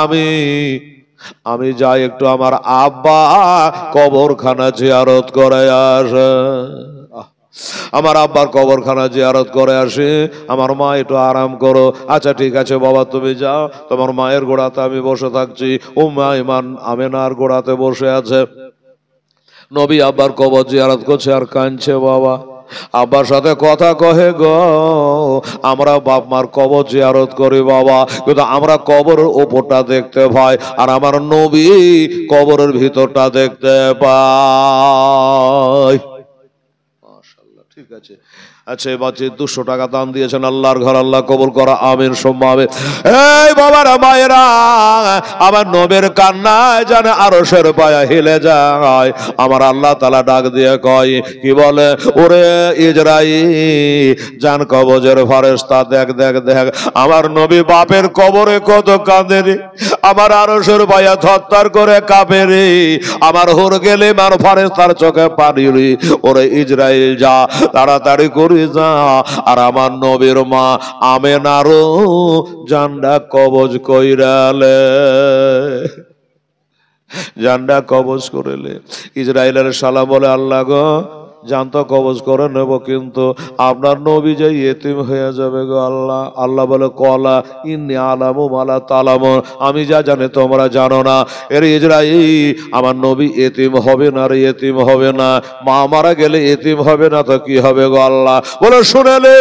আমি যাই একটু আমার আব্বা কবরখানা জিয়ারত করে আসে, আমার আব্বার কবরখানা জিয়ারত করে আসি, আমার মা একটু আরাম করো। আচ্ছা ঠিক আছে বাবা, তুমি যাও, তোমার মায়ের গোড়াতে আমি বসে থাকছি। ও মা ইমান আমেনার গোড়াতে বসে আছে। নবী আব্বার কবর জিয়ারত করছে আর কাঁদছে। বাবা, আব্বার সাথে কথা কহে গো, আমরা বাপ মার কবর জিয়ারত করি বাবা, কিন্তু আমরা কবরের উপরটা দেখতে পাই, আর আমার নবী কবরের ভিতরটা দেখতে পাই। মাশাআল্লাহ, ঠিক আছে। আচ্ছা, বাচ্চা 200 টাকা দান দিয়েছেন, আল্লাহর ঘর আল্লাহ কবুল করা, আমিন সম্মাবে। এই বাবারা মায়েরা, আমার নবীর কান্নায় জানে আরশের পায়া হিলে যায়। আমার আল্লাহ তাআলা ডাক দিয়ে কয়, কি বলে, ওরে ইজরাইল, জান কবজের ফেরেশতা, দেখ দেখ দেখ আমার নবী বাপের কবরে কত কাঁদে রে, আমার আরশের পায়া থরথর করে কাঁপে রে, আমার হুর গেলে মার ফেরেশতার চোখে পানি রে। ওরে ইজরাইল, যা তাড়াতাড়ি করে যা, আর আমার নবীর মা আমেনারও জান্ডা কবজ কইরালে, জান্ডা কবজ করেলে। ইসরাইলের শালা বলে, আল্লাহ গো, জানতো কবজ করে নেব, কিন্তু আপনার নবী যে ইয়েতিম হয়ে যাবে গো আল্লাহ। আল্লাহ বলে, কলা ইন্নী আলামু মালা তালামুন, আমি যা জানি তোমরা জানো না। এর ইজরাইল, আমার নবী ইয়েতিম হবে না রে, ইয়েতিম হবে না। মা মারা গেলে ইয়েতিম হবে না তো কি হবে গো আল্লাহ? বলে, শুনেলে,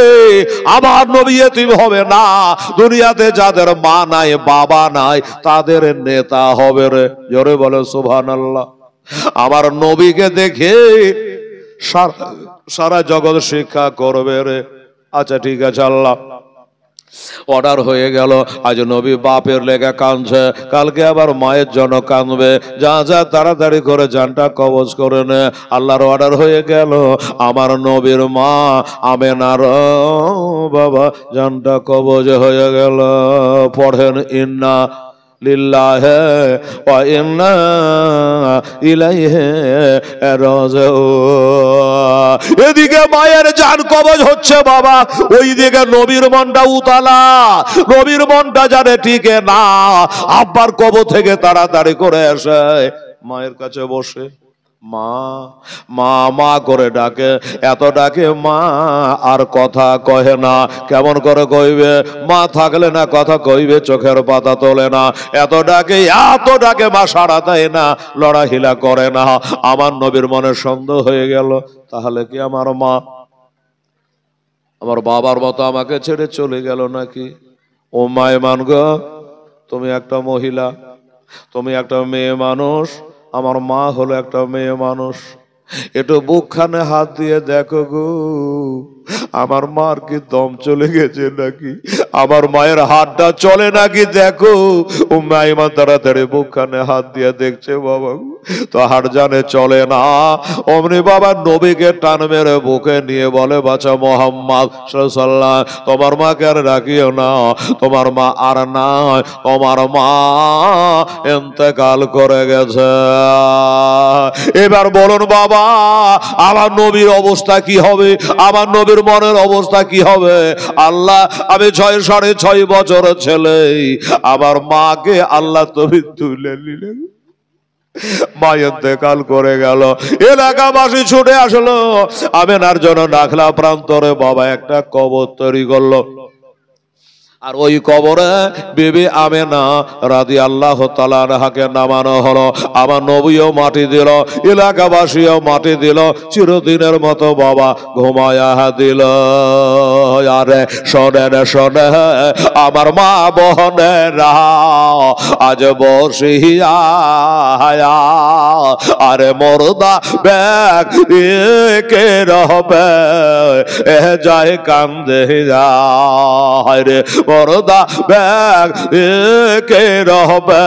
আমার নবী ইয়েতিম হবে না, দুনিয়াতে যাদের মা নাই বাবা নাই তাদের নেতা হবে রে। জোরে বলে সুবহানাল্লাহ। আমার নবীকে দেখে সারা জগৎ শিক্ষা করবে রে। আচ্ছা ঠিক আছে আল্লাহ, অর্ডার হয়ে গেল। আজ নবী বাপের লেগে কাঁদছে, কালকে আবার মায়ের জন্য কাঁদবে। যা যা তাড়াতাড়ি করে জানটা কবজ করে নে। আল্লাহর অর্ডার হয়ে গেল, আমার নবীর মা আমেনার বাবা জানটা কবজ হয়ে গেল। পড়েন ইন্না লিল্লাহি ওয়া ইন্না ইলাইহি রাজিউন। এদিকে মায়ের জান কবজ হচ্ছে বাবা, ওইদিকে নবীর মনটা উতালা। নবীর মনটা জানে টিকে না। আব্বার কবর থেকে তাড়াতাড়ি করে এসে মায়ের কাছে বসে মা মা মা করে ডাকে। এত ডাকে মা আর কথা কহে না। কেমন করে কইবে? মা থাকলে না কথা কইবে, চোখের পাতা তোলে না। এত ডাকে মা সাড়া দেয় না, লড়াহিলা করে না। আমার নবীর মনে সন্দেহ হয়ে গেল, তাহলে কি আমার মা আমার বাবার মতো আমাকে ছেড়ে চলে গেল নাকি? ও মায় মান গো, তুমি একটা মহিলা, তুমি একটা মেয়ে মানুষ, আমার মা হলো একটা মেয়ে মানুষ। একটু বুকখানে হাত দিয়ে দেখো গো, আমার মার কি দম চলে গেছে নাকি? আমার মায়ের হাতটা চলে নাকি দেখো। ও মাইমা তাড়াতাড়ি বুকখানে হাত দিয়ে দেখছে বাবা, তো হাট জানে চলে না। অমনি বাবা নবীকে টান মেরে বুকে নিয়ে বলে, বাচ্চা মোহাম্মদ সাল্লাল্লাহু আলাইহি ওয়াসাল্লাম, তোমার মাকে আর রাখিও না, তোমার মা আর নাই, তোমার মা ইন্তেকাল করে গেছে। এবার বলুন বাবা, আমার নবীর অবস্থা কি হবে? আমার নবীর মনের অবস্থা কি হবে? আল্লাহ, আমি 6.5 বছর ছেলে, আমার মাকে আল্লাহ তুমি তুলে নিলেন। মা ইন্তেকাল করে গেল। এলাকাবাসী ছুটে আসলো, আমেনার জন্য নাখলা প্রান্তরে বাবা একটা কবর তৈরি করলো। আর ওই কবরে বিবি আমেনা রাদিয়াল্লাহু তাআলা আনহাকে নামানো হলো। আমার নবীও মাটি দিল, এলাকাবাসীও মাটি দিল, চিরদিনের মতো বাবা ঘুমায়া দিল। আরে শোনেন শোনে আমার মা বোনেরা, আজ বসিয়া আরে মরদা ব্যাগ কে রবে এ যায় কান্দে যায় রে, মরদা ব্যাগ কে রবে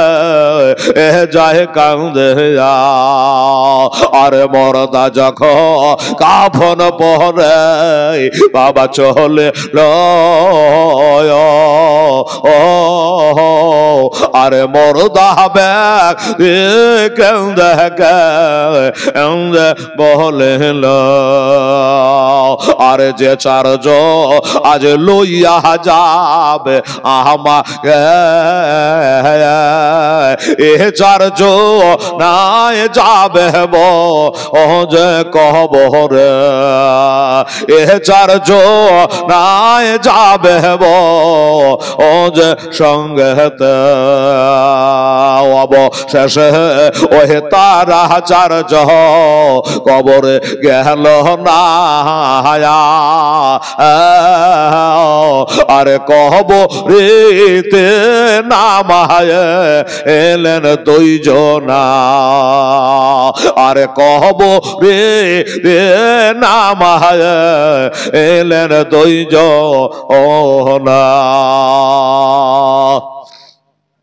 এ যায় কান্দে যায়। আরে মরদা যখন কাফন পরে বাবা চলে আরে মরদা ব্যাগ কেন্দে কেন্দে বলে আরে যে চারজ আজ লইয়া যাবে আমাকে এ চারজ নাই যাবে ও যে কবরে, এ চারজ নাই যাবে ও যে সঙ্গেতে অবশেষে ওহে তারা চারজ কবরে গেল না। আরে কবরেতে নামায় এলেন দুইজনা, আরে কবরেতে নামায় এলেন দুইজনা।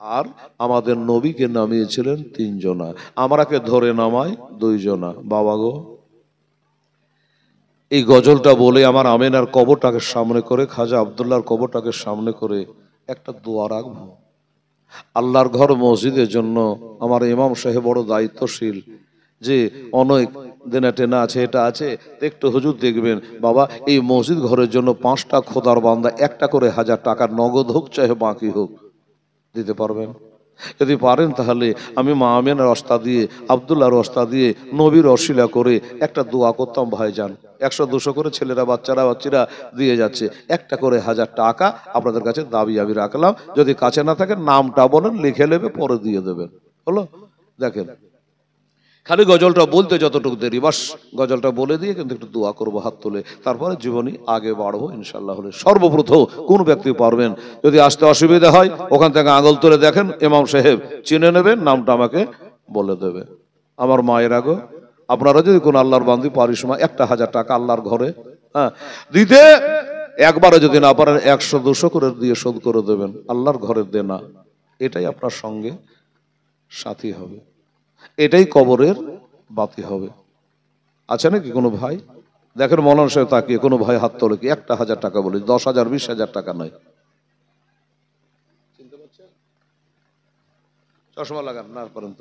আর আমাদের নবীকে নামিয়েছিলেন 3 জনা, আমরাকে ধরে নামায় 2 জনা। বাবা গো, এই গজলটা বলে আমার আমেনার কবরটাকে সামনে করে, খাজা আব্দুল্লাহর কবরটাকে সামনে করে একটা দোয়া রাখবো। আল্লাহর ঘর মসজিদের জন্য আমার ইমাম সাহেব বড় দায়িত্বশীল, যে অনেক দিনে টেনা আছে, এটা আছে, একটু হুজুর দেখবেন বাবা, এই মসজিদ ঘরের জন্য 5টা খোদার বান্দা একটা করে 1000 টাকা নগদ হোক চাহে বাকি হোক দিতে পারবেন? যদি পারেন তাহলে আমি মা আমেনার রাস্তা দিয়ে, আব্দুল্লাহর রাস্তা দিয়ে, নবীর অশিলা করে একটা দোয়া করতাম। ভাইজান 100-200 করে ছেলেরা বাচ্চারা দিয়ে যাচ্ছে, একটা করে 1000 টাকা আপনাদের কাছে দাবি আমি রাখলাম। যদি কাছে না থাকে নামটা বলেন, লিখে নেবে, পরে দিয়ে দেবেন। হলো? দেখেন, খালি গজলটা বলতে যতটুকু দেরি, বাস গজলটা বলে দিয়ে কিন্তু একটু দোয়া করবো হাত তুলে, তারপরে জীবনী আগে বাড়বো ইনশাল্লাহ। হলে সর্বপ্রথম কোন ব্যক্তি পারবেন, যদি আসতে অসুবিধা হয় ওখান থেকে আঙুল তুলে দেখেন, ইমাম সাহেব চিনে নেবেন, নামটা আমাকে বলে দেবে। আমার মায়ের আগো, আপনারা যদি কোন আল্লাহর বান্দি পারিসমা 1000 টাকা আল্লাহর ঘরে দিতে একবারে যদি না পারেন 100-200 করে দিয়ে শোধ করে দেবেন। আল্লাহর ঘরের দেনা, এটাই আপনার সঙ্গে সাথী হবে, এটাই কবরের বাতি হবে। আছে নাকি কোনো ভাই? দেখেন মৌলানা সাহেব তাকিয়ে, কোনো ভাই হাত তোলে কি? 1,000 টাকা বলি, 10,000 20,000 টাকা নয়। চশমা লাগান না পর্যন্ত।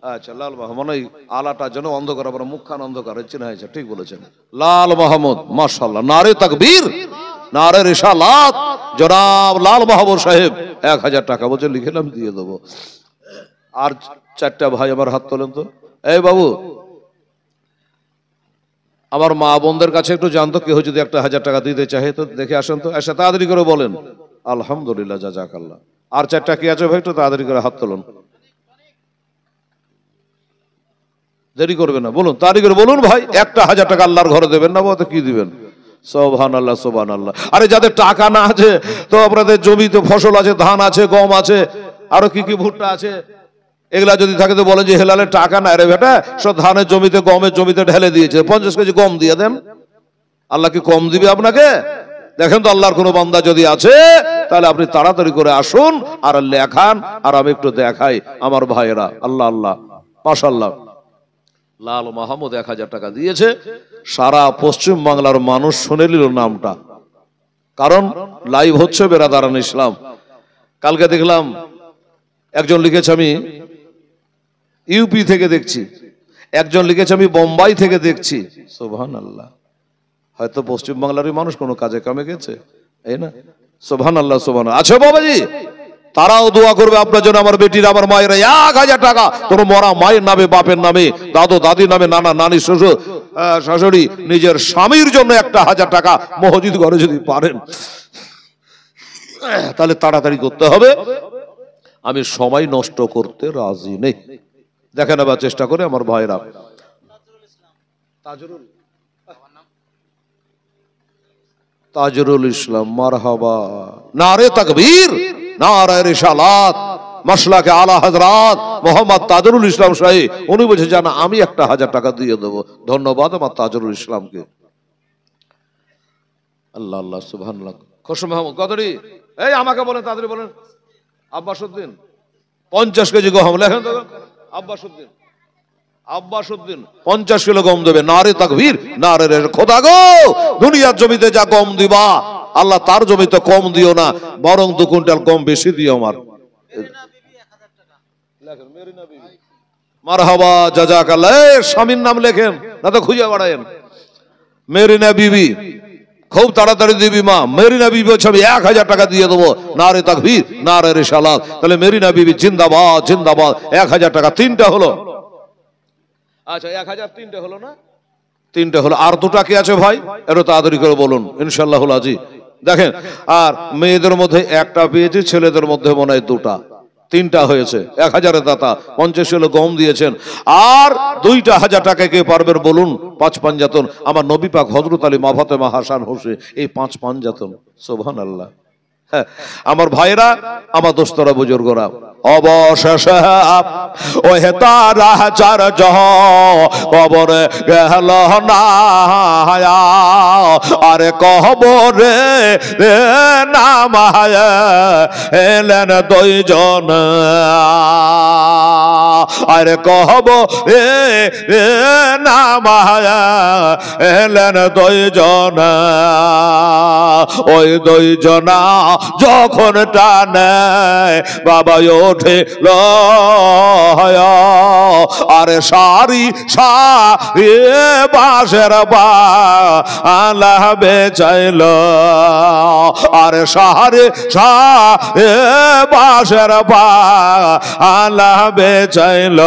আচ্ছা, লাল মাহমুদ, মনে হয় আলাটা যেন অন্ধকার, আবার মুখখান অন্ধকার চেনা হয়েছে, ঠিক বলেছেন। লাল মাহমুদ, মাশাআল্লাহ, নারে তাকবীর, নারে রিসালাত, জনাব লাল মাহমুদ সাহেব 1,000 টাকা বলছে, লিখেলাম, দিয়ে দেবো। আর 4টা ভাই আমার হাত তোলেন তো। এই বাবু, আমার মা বোনদের কাছে একটু জানতো, কেউ যদি 1,000 টাকা দিতে চাহে তো দেখে আসেন তো, এসে তাড়াতাড়ি করে বলেন আলহামদুলিল্লাহ, জাযাকাল্লাহ। আর 4টা কি আছে ভাই? একটু তাড়াতাড়ি করে হাত তোলেন, দেরি করবে না, বলুন তাড়াতাড়ি করে বলুন ভাই। 1,000 টাকা আল্লাহর ঘরে দেবেন না, বলতে কি দিবেন? সুবহানাল্লাহ, সুবহানাল্লাহ। আরে যাদের টাকা না আছে, তো আপনাদের জমিতে ফসল আছে, ধান আছে, গম আছে, আরো কি কি, ভুট্টা আছে, এগুলা যদি থাকে তো বলেন যে হেলালে টাকা না রে বেটা, সব ধানের জমিতে, গমের জমিতে ঢেলে দিয়েছে, 50 কেজি গম দিয়ে দেন। আল্লাহ কি কম দিবে আপনাকে? দেখেন তো, আল্লাহর কোনো বান্দা যদি আছে তাহলে আপনি তাড়াতাড়ি করে আসুন আর লেখান, আর আমি একটু দেখাই আমার ভাইয়েরা। আল্লাহ আল্লাহ, মাশাআল্লাহ। লাল মাহমুদ 1,000 টাকা দিয়েছে। সারা পশ্চিম বাংলার মানুষ শুনে নিল নামটা, কারণ লাইভ হচ্ছে বেরাদারান ইসলাম। কালকে দেখলাম একজন লিখেছে আমি ইউপি থেকে দেখছি, একজন লিখেছে আমি বোম্বাই থেকে দেখছি। সুবহানাল্লাহ, হয়তো পশ্চিম বাংলারই মানুষ কোনো কাজে কামে গেছে, এই না? সুবহানাল্লাহ, সুবহানাল্লাহ। আচ্ছা বাবাজি, তারাও দোয়া করবে আপনার জন্য, আমার বেটির, আমার মায়েরা। 1,000 টাকা তোর মরা মায়ের নামে, বাপের নামে, দাদু দাদির নামে, নানা নানি, শ্বশুর শাশুড়ি, নিজের স্বামীর জন্য 1,000 টাকা মসজিদ ঘরে যদি পারেন তাহলে তাড়াতাড়ি করতে হবে। আমি সময় নষ্ট করতে রাজি নেই। দেখেন আবার চেষ্টা করে আমার ভাইরা। তাজরুল ইসলাম, মারহাবা, নারে তাকবীর, নারে রিসালাত, মাসলাকে আলা হযরত মোহাম্মদ তাজরুল ইসলাম সাহেব, উনি বলছে জানা আমি 1,000 টাকা দিয়ে দেবো। ধন্যবাদ আমার তাজরুল ইসলামকে। আল্লাহ আল্লাহ, সুবহানাল্লাহ। খোরশেদ মাহমুদ কতরি? এই আমাকে বলেন, তাড়াতাড়ি বলেন। আব্বাসউদ্দিন 50 কেজি গম লেখেন তো। আব্বাসউদ্দিন, আব্বাসউদ্দিন 50 কিলো গম দেবে। নারে তাকবীর, নারে রে, খোদা গো, দুনিয়ার জমিতে যা গম দিবা আল্লাহ তার জমিতে কম দিও না, বরং 2 কুইন্টাল গম বেশি দিও আমার। মারহাবা, জাযাকাল্লাহ। স্বামীর নাম লেখেন না তো খুঁজে বাড়ায়েন। মেরিনা বিবি, খুব তাড়াতাড়ি দিবি মা। মেরিনা বিবি বলছে আমি 1,000 টাকা দিয়ে দেবো। নারে তাকবীর, নারে রিসালাত। তাহলে মেরিনা বিবি জিন্দাবাদ, জিন্দাবাদ। 1,000 টাকা 3টা হলো। আচ্ছা, 1,000 3টে হলো না? 3টে হলো। আর 2টা কি আছে ভাই? একটু তাড়াতাড়ি করে বলুন, ইনশাআল্লাহুল আজি। দেখেন, আর মেয়েদের মধ্যে 1টা পেয়েছি, ছেলেদের মধ্যে মনে হয় 2টা, 3টা হয়েছে। 1,000-এর দাতা 50 কিলো গম দিয়েছেন। আর 2টা 1,000 টাকা কে পারবেন বলুন? 5 পাঞ্জাতন আমার নবী পাক হযরত আলী, মা ফাতেমা, হাসান, হোসেন, এই 5 পাঞ্জাতন। সুবহানাল্লাহ। আমার ভাইরা, আমার দোস্তরা, বুজুর্গরা, অবশেষে ওহে তারা 4 জহ কবরে গেল না, আরে কবরে নামায় এলেন 2 জন, আরে কবরে নামায় এলেন 2 জন। ওই 2 জনা যখন টানে বাবা ওঠে আরে সারি সারি বাঁশের আল্লাহ বেচাইল, আরে সারি সারি বাঁশের আল্লাহ বেচাইল।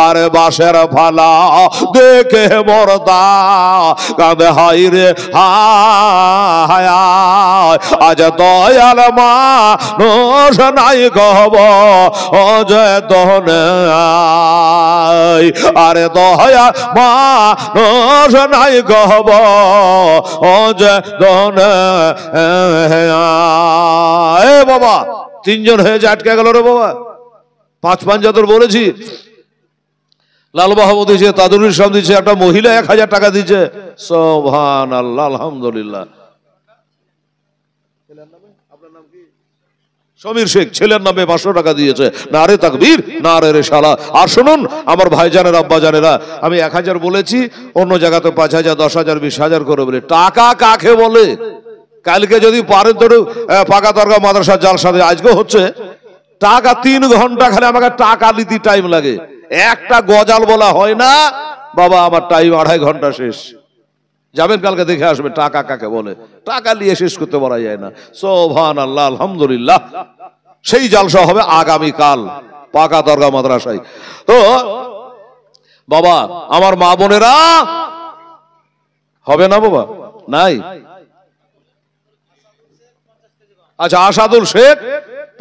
আরে বাঁশের ফালা দেখে মরদা কাঁদে, হাই রে হায়, আজ দয়াল মানুষ নাই গব অজয় দহনে, আরে দয়াল মানুষ নাই গব অজয় দহনে। এ বাবা, 3 জন হয়ে যে আটকে গেল রে বাবা। 5 পাঞ্জাতন বলেছি, লাল বাহাবু দিয়েছে, তাজুল ইসলাম দিচ্ছে, একটা মহিলা 1000 টাকা দিচ্ছে। সুবহানাল্লাহ, আলহামদুলিল্লাহ। সমীর শেখ ছেলের নামে 500 টাকা দিয়েছে। নারে তাকবীর, নারে রিসালাত। আর শুনুন আমার ভাইজানের আব্বা জানেরা, আমি 1000 বলেছি, অন্য জায়গাতে 5000, 10000, 20000 করে বলে। টাকা কাকে বলে? কালকে যদি পারেন তো পাকা তরকা মাদ্রাসা জালসাতে আজকে হচ্ছে, টাকা 3 ঘন্টা খালি আমাকে টাকা নিতে টাইম লাগে। একটা গজাল বলা হয় না বাবা, আমার টাইম 2.5 ঘন্টা শেষ। যাবেন কালকে দেখে আসবেন টাকা কাকে বলে। টাকা নিয়ে শেষ করতে পারা যায় না। সুবহানাল্লাহ, আলহামদুলিল্লাহ। সেই জালসা হবে আগামী কাল পাকা দরগা মাদ্রাসায়। তো বাবা আমার মা বোনেরা, হবে না বাবা? নাই। আচ্ছা, আসাদুল শেখ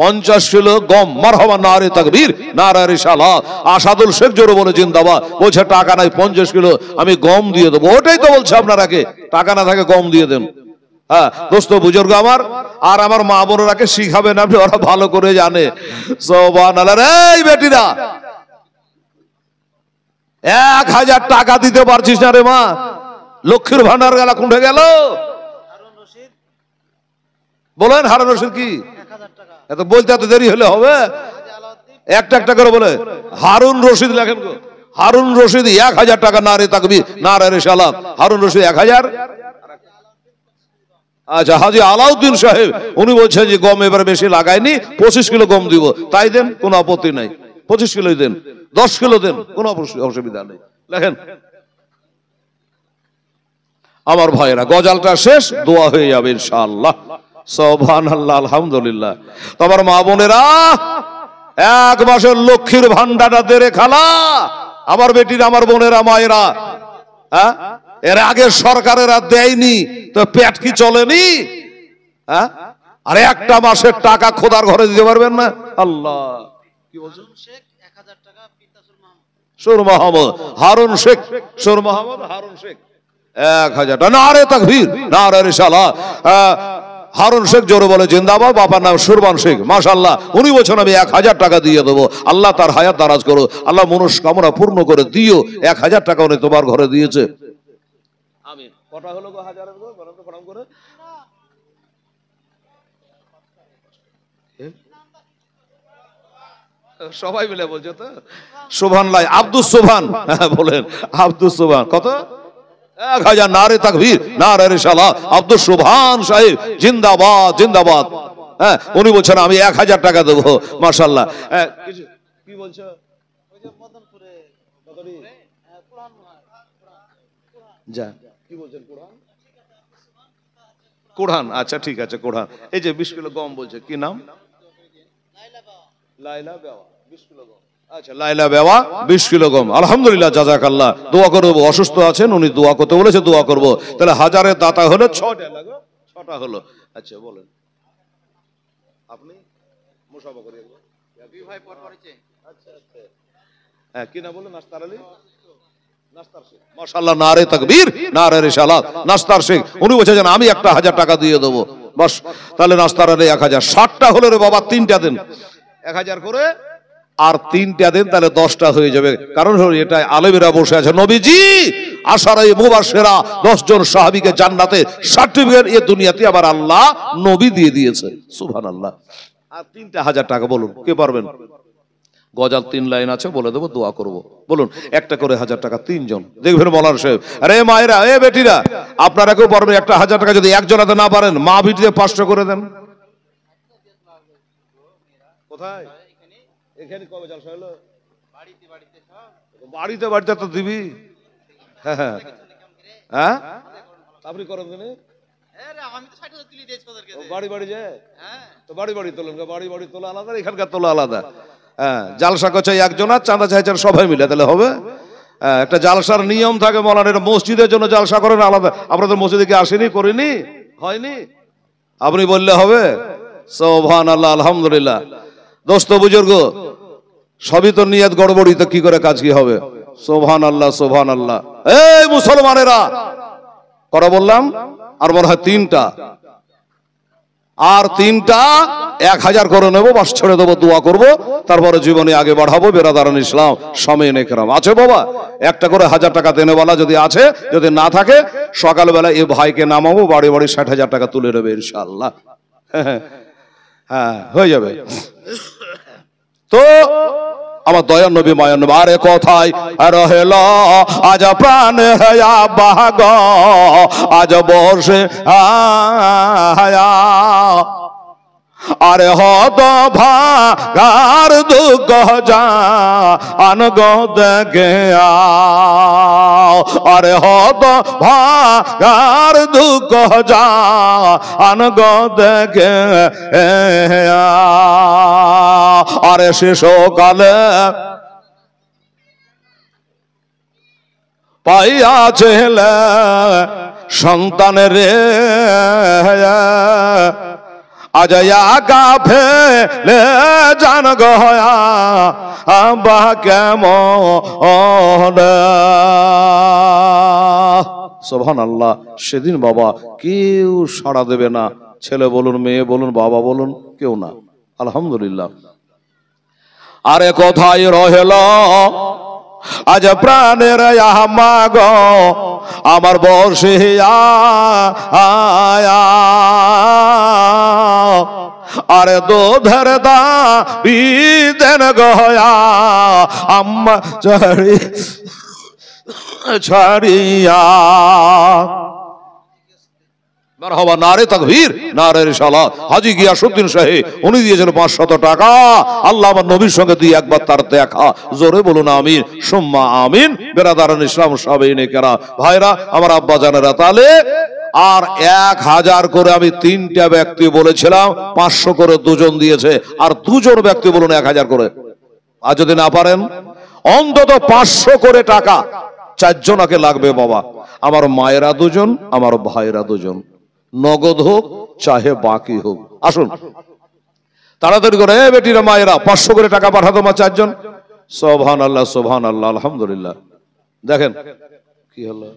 50 কিলো গম। মারহাবা, নারে তাকবীর, নারে রিসালাত। আসাদুল শেখ জোরে বলে জিন্দাবাদ। বলছে টাকা নাই, 50 কিলো আমি গম দিয়ে দেবো। ওটাই তো বলছে আপনারাকে, টাকা না থাকে গম দিয়ে দেন। হ্যাঁ দোস্ত বুজুর্গ আমার, আর আমার মা বোনেরাকে শিখাবেন আপনি, ওরা ভালো করে জানে। সুবহানাল্লাহ। এই বেটিরা 1000 টাকা দিতে পারছিস না রে মা? লক্ষ্মীর ভান্ডার গেলা কোনটা গেল? বলেন হারুন রশিদ কি? এত বলতে এত দেরি হলে হবে? একটা একটা করে বলে। হারুন রশিদ লেখেন গো। হারুন রশিদ 1000 টাকা। নারে তাকবীর, নারে রিসালাত। হারুন রশিদ 1000। আচ্ছা, হাজী আলাউদ্দিন সাহেব উনি বলছেন যে গম এবার বেশি লাগাইনি, 25 কিলো গম দিব। তাই দেন, কোনো আপত্তি নাই। 25 কিলোই দেন, 10 কিলো দেন, কোনো অসুবিধা নেই। লেখেন। আমার ভাইরা গজালটা শেষ, দোয়া হয়ে যাবে ইনশাআল্লাহ। সুবহানাল্লাহ, আলহামদুলিল্লাহ। তোমার মা বোনেরা 1 মাসের লক্ষ্মীর ভান্ডারটা দেরে খালা। আমার বেটিরা, আমার বোনেরা, মায়েরা, হ্যাঁ এর আগে সরকারেরা দেয়নি তো পেট কি চলেনি? হ্যাঁ, আর একটা মাসের টাকা খোদার ঘরে দিতে পারবেন না? আল্লাহ কি বলছেন? সুর মোহাম্মদ হারুন শেখ, সুর মোহাম্মদ হারুন শেখ 1000 টাকা। নারে তাকবীর, নারে রিসালাত। হারুন শেখ জোরে বলে জিন্দাবাদ। বাবার নাম সুরবান শেখ, মাশাআল্লাহ। উনি বলছেন আমি 1000 টাকা দিয়ে দেবো। আল্লাহ তার হায়াত দারাজ করো, আল্লাহ মনস্কামনা পূর্ণ করে দিও। 1000 টাকা উনি তোমার ঘরে দিয়েছে। আমিন। কটা হলো গো হাজারের গো? বলেন তো প্রণাম করে। সবাই মিলে বলছো তো? সুবহানাল্লাহ। আব্দুস সুবহান বলেন, আব্দুস সুবহান কত? 1000। নারে তাকবীর, নারে রিসালাত। আব্দুস সুবহান সাহেব জিন্দাবাদ, জিন্দাবাদ। হ্যাঁ, উনি বলছেন আমি 1000 টাকা দেবো। মাশাআল্লাহ। কি বলছো? ওই যে মদনপুরে যা কি বলছেন? কোরআন, কোরআন। আচ্ছা ঠিক আছে, কোরআন। এই যে 20 কিলো গম বলছে, কি নাম? লাইলা বেওয়া। 20 কিলো গম। আচ্ছা, লাইলা বেওয়া 20 কিলো গম। আলহামদুলিল্লাহ, জাযাকাল্লাহ। দোয়া করব। অসুস্থ আছেন, উনি দোয়া করতে বলেছে, দোয়া করব। তাহলে হাজারের দাতা হলো 6টা লাগো, 6টা হলো। আচ্ছা বলেন আপনি মুসাফা করিয়ে বি ভাই পর পড়েছে। আচ্ছা আচ্ছা, হ্যাঁ কি না বলেন? নাস্তার আলী, নাস্তার শেখ। মাশাআল্লাহ, নারে তাকবীর, নারে রিসালাত। নাস্তার শেখ উনি বলছেন আমি একটা 1000 টাকা দিয়ে দেবো। বাস, তাহলে নাস্তার আলী 1000। 60টা হলো রে বাবা, 3টা দেন। 1000 করে আর 3টা দেন, তাহলে 10টা হয়ে যাবে। কারণ হলো এটা আলেমেরা বসে আছে। নবীজি আশারায়ে মুবাশশিরা 10 জন সাহাবীকে জান্নাতে সার্টিফিকেট এই দুনিয়াতে আবার আল্লাহ নবী দিয়ে দিয়েছে। সুবহানাল্লাহ। আর 3টা 1000 টাকা বলুন কে পারবেন? গজাল 3 লাইন আছে, বলে দেবো, দোয়া করব। বলুন একটা করে 1000 টাকা 3 জন। দেখবেন মৌলানা সাহেব। আরে মায়েরা, এ বেটিরা, আপনারা কেউ পারবেন একটা 1000 টাকা? যদি একজনাতে না পারেন, মা বিটিতে 500 করে দেন। কোথায়? এখানে কবে জলসা হলো? বাড়িতে বাড়িতে সব। বাড়িতে বাড়িতে তো দিবি। হ্যাঁ হ্যাঁ, আপনি করেন কেন? আমি তো 60,000 তুলি দিয়েছি ওদেরকে। বাড়ি বাড়ি যায়? হ্যাঁ, তো বাড়ি বাড়ি তোলেন। বাড়ি বাড়ি তোলা আলাদা, এখানকার তোলা আলাদা। হ্যাঁ, জালসা করছে একজন, আর চাঁদা চাইছেন সবাই মিলে, তাহলে হবে? একটা জালসার নিয়ম থাকে মৌলানা। এটা মসজিদের জন্য জালসা করেন আলাদা। আপনাদের মসজিদে কি আসেনি, করিনি, হয়নি? আপনি বললে হবে? সুবহানাল্লাহ, আলহামদুলিল্লাহ। দোস্ত বুজুর্গ, সবই তো নিয়ত গড়বড়ি, তো কি করে কাজ কি হবে? সুবহানাল্লাহ, সুবহানাল্লাহ। এই মুসলমানেরা, করা বললাম আর মনে হয় 3টা। আর তিনটা 1000 করে নেবো, বাস ছেড়ে দেবো, দোয়া করব, তারপরে জীবনে আগে বাড়াবো। বেরাদারান ইসলাম সামিন একরাম, আছে বাবা? একটা করে 1000 টাকা দেনেওয়ালা যদি আছে, যদি না থাকে সকালবেলা এ ভাইকে নামাবো, বাড়ি বাড়ি 60,000 টাকা তুলে নেবে ইনশাআল্লাহ। হ্যাঁ, হয়ে যাবে। তো আমার দয়ার নবী মায়ার নবী আরে কোথায় রহেল আজ প্রাণ হয়া বাগ আজ বসে আয়া আরে হত ভাগার দুঃখ যা আনগ দেখে আরে হত ভাগার দুঃখ যা আনগ দেখে আরে শিশুকালে পাইয়া ছেলে সন্তানের আজ আগা ফেলে জান গয়া বা কেমন। সুবহানাল্লাহ। সেদিন বাবা কেউ সাড়া দেবে না, ছেলে বলুন, মেয়ে বলুন, বাবা বলুন, কেউ না। আলহামদুলিল্লাহ। আরে কোথায় রহেল আজ প্রাণের মাগ আমার বসে আয়া আরে দুধের দা বিদেন গয়া আম্মা ছাড়িয়া। মারহাবা, নারে তাকবীর, নারে রিসালাত। হাজী গিয়াসউদ্দিন সাহেব উনি দিয়েছেন 500 টাকা। আল্লাহ আমার নবীর সঙ্গে দুই একবার তার দেখা, জোরে বলুন আমিন সুম্মা আমিন। বেরাদারান ইসলাম সাবেইনে কেরা ভাইরা, আমার আব্বা জানেরা, তাহলে আর 1000 করে আমি 3টা ব্যক্তি বলেছিলাম, 500 করে দুজন দিয়েছে, আর দুজন ব্যক্তি বলুন 1000 করে। আর যদি না পারেন অন্তত 500 করে টাকা 4 জনাকে লাগবে বাবা। আমার মায়েরা দুজন, আমার ভাইরা দুজন, নগদ হোক চাহে বাকি হোক। আসুন তাড়াতাড়ি করে বেটিরা মায়েরা 500 করে টাকা পাঠাতো মা 4 জন। সুবহানাল্লাহ, সুবহানাল্লাহ, আলহামদুলিল্লাহ। দেখেন কি হলো,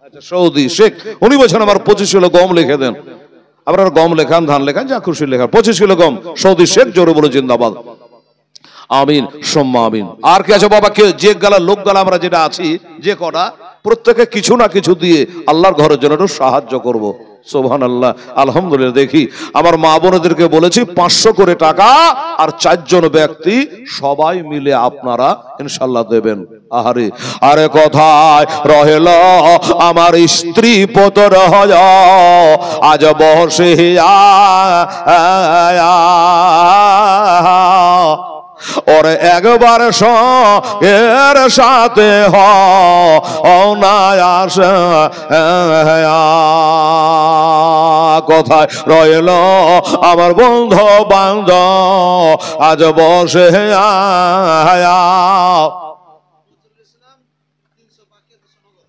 আচ্ছা সৌদি শেখ, উনি বলছেন আমার 25 কিলো গম লিখে দেন। আপনারা গম লেখান, ধান লেখান, যা খুশি লেখান, 25 কিলো গম। সৌদি শেখ, জোরে বলে জিন্দাবাদ, আমিন সুম্মা আমিন। আর কি আছে বাবা? কে যে গালা লোক গালা আমরা যেটা আছি, যে কটা, প্রত্যেকে কিছু না কিছু দিয়ে আল্লাহর ঘরের জন্য একটু সাহায্য করব। সুবহানাল্লাহ, আলহামদুলিল্লাহ। দেখি আমার মা বোনদেরকে বলেছি 500 করে টাকা, আর 4 জন ব্যক্তি সবাই মিলে আপনারা ইনশাআল্লাহ দেবেন। আহারে, আরে কোথায় রহেল আমার স্ত্রী পুত্র হয় আজ বসে ওরে একবার সঙ্গের সাথে হনায়াস কোথায় রইল আমার বন্ধু বান্ধব আজ বসে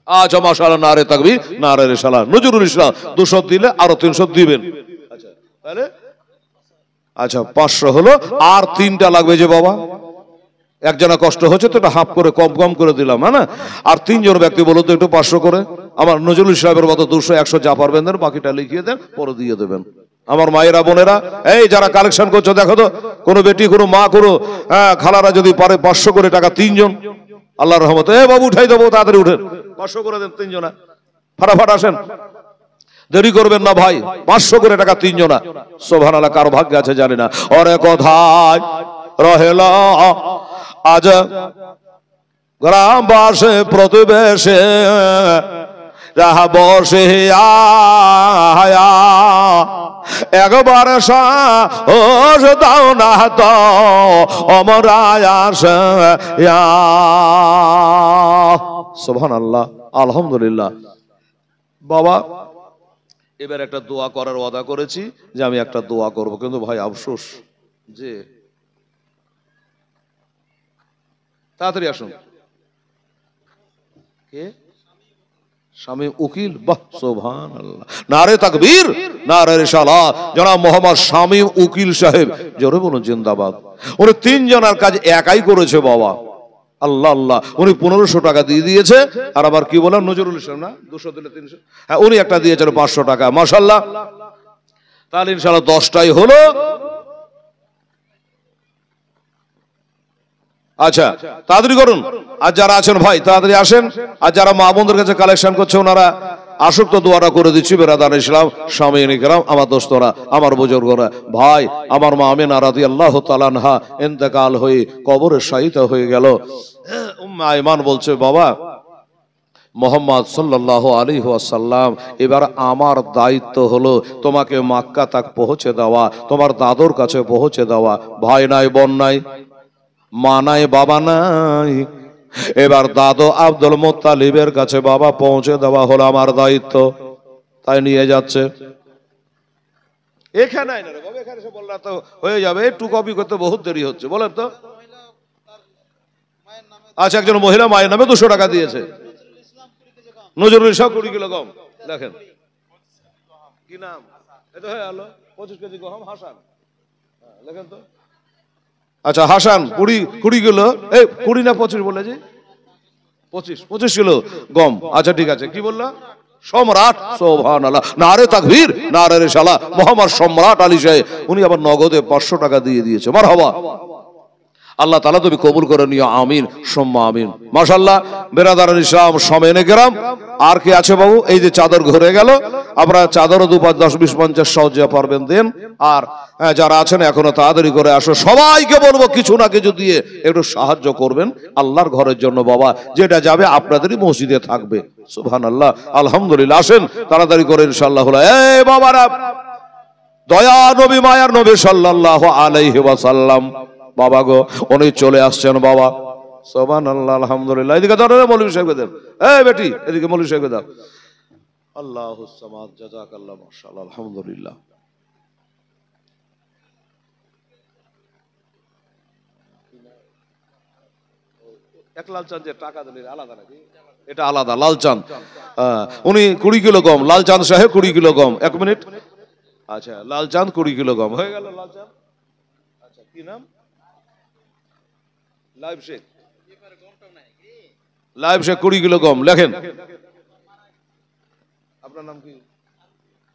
আচ্ছা মাশাআল্লাহ, নারে তাকবীর, নারে রিসালাত। নজরুল ইসলাম 200 দিলে আরো 300 দিবেন। আচ্ছা তাহলে আচ্ছা 500 হলো, আর 3টা লাগবে যে বাবা। একজনা কষ্ট হচ্ছে তো এটা হাফ করে কম কম করে দিলাম, হ্যাঁ না? আর 3 জন ব্যক্তি বলো তো একটু 500 করে। আমার নজরুল সাহেবের মতো 200 100 যা পারবেন দেন, বাকিটা লিখিয়ে দেন, পরে দিয়ে দেবেন। আমার মায়েরা বোনেরা, এই যারা কালেকশন করছো, দেখো তো কোনো বেটি, কোনো মা, কোনো খালারা যদি পারে 500 করে টাকা 3 জন, আল্লাহর রহমতে। বাবু উঠাই দেবো, তাড়াতাড়ি উঠেন, 500 করে দেন 3 জনা, ফাটাফাট আসেন, দেরি করবেন না ভাই। 500 করে টাকা 3 জনা। সুবহানাল্লাহ, কার ভাগ্যে আছে জানি না। ওরে কোথায় রহেল আজ গ্রামবাসে প্রতিবেশে যাহা বসে আয়া একবার সাহস দাও না তো অমরায়াস। সুবহানাল্লাহ, আলহামদুলিল্লাহ। বাবা এবার একটা দোয়া করার ওয়াদা করেছি যে আমি একটা দোয়া করব, কিন্তু ভাই আফসোস যে তাড়াতাড়ি আসুন। কে? স্বামী উকিল। বাহ, সুবহানাল্লাহ, নারে তাকবীর, নারে রিসালাত। জনাব মোহাম্মদ শামীম উকিল সাহেব, জোরে বলুন জিন্দাবাদ। উনি 3 জনের কাজ একাই করেছে বাবা। আল্লাহ আল্লাহ, উনি 1500 টাকা দিয়ে দিয়েছে। আর আবার কি বলেন, নজরুল ইসলাম না, 200 দিলে 300, হ্যাঁ উনি একটা দিয়েছেন 500 টাকা। মাশাআল্লাহ, তাহলে ইনশাআল্লাহ 10টাই হলো। আচ্ছা তাড়াতাড়ি করুন, আর যারা আছেন ভাই তাড়াতাড়ি আসেন, আর যারা মা বোনদের কাছে কালেকশন করছে ওনারা আসুক, তো দোয়াটা করে দিচ্ছি। বেরাদার ইসলাম, সামিয়ানে কেরাম, আমার দোস্তরা, আমার বুজুর্গরা, ভাই আমার মা আমিনা রাদিয়াল্লাহু তাআলা আনহা ইন্তেকাল হয়ে কবরে শায়িত হয়ে গেল। উম্মে আইমান বলছে, বাবা মোহাম্মদ সাল্লাল্লাহু আলাইহি ওয়াসাল্লাম, এবার আমার দায়িত্ব হলো তোমাকে মক্কা তাক পৌঁছে দেওয়া, তোমার দাদুর কাছে পৌঁছে দেওয়া। ভাই নাই, বোন নাই, মা নাই, বাবা নাই, এবার দাদু আব্দুল মুত্তালিবের কাছে বাবা পৌঁছে দেওয়া হলো আমার দায়িত্ব। তাই নিয়ে যাচ্ছে। এখানে না রে বাবা, এখানে এসে বললা তো হয়ে যাবে, একটু কপি করতে বহুত দেরি হচ্ছে, বলেন তো। আচ্ছা, একজন মহিলা মায়ের নামে 200 টাকা দিয়েছে। নজরুল ইসলাম 20 কিলো গম, দেখেন কি নাম, এটা হয়ে গেল 25 কেজি গম। হাসান, লেখেন তো। আচ্ছা হাসান 20 কিলো, এই 20 না 25 বলেছি, 25 কিলো গম। আচ্ছা ঠিক আছে, কি বললা? সম্রাট, সুবহানাল্লাহ, নারে তাকবীর, নারে রিসালাত, মোহাম্মদ সম্রাট আলী সাহেব, উনি আবার নগদে 500 টাকা দিয়ে দিয়েছে। মারহাবা, আল্লাহ তাআলা তুমি কবুল করে নিও, আমিন সুম্মা আমিন। মাশাআল্লাহ, বেরাদার ইসলাম, সামিয়ানে কেরাম, আর কি আছে বাবু? এই যে চাদর ঘুরে গেল, আপনারা চাদরও 2, 5, 10, 20, 50 সহজে পারবেন দেন। আর যারা আছেন এখনো তাড়াতাড়ি করে আসো, সবাইকে বলবো কিছু না কিছু দিয়ে একটু সাহায্য করবেন আল্লাহর ঘরের জন্য বাবা, যেটা যাবে আপনাদেরই মসজিদে থাকবে। সুবহানাল্লাহ, আলহামদুলিল্লাহ। আসেন তাড়াতাড়ি করে ইনশাআল্লাহ। এই বাবারা, দয়া নবী, মায়ার নবী সাল্লাল্লাহু আলাইহি ওয়াসাল্লাম, বাবা গো উনি চলে আসছেন বাবা। সুবহানাল্লাহ, আলহামদুলিল্লাহ। এদিকে দাও রে মৌলভী সাহেবকে দেন, এই বেটি এদিকে মৌলভী সাহেবকে দাও। আল্লাহুস সামাদ, জাযাকাল্লাহ, মাশাআল্লাহ, আলহামদুলিল্লাহ। এক লালচাঁদ যে টাকা দিলেন আলাদা নাকি? এটা আলাদা, লালচাঁদ। উনি 20 কিলো গম, লালচাঁদ সাহেব 20 কিলো গম। 1 মিনিট। আচ্ছা, লালচাঁদ 20 কিলো গম হয়ে গেল। লালচাঁদ, আচ্ছা কি নাম? Live Sheikh, live Sheikh 20 kilo গম। লেখেন আপনার নাম কি?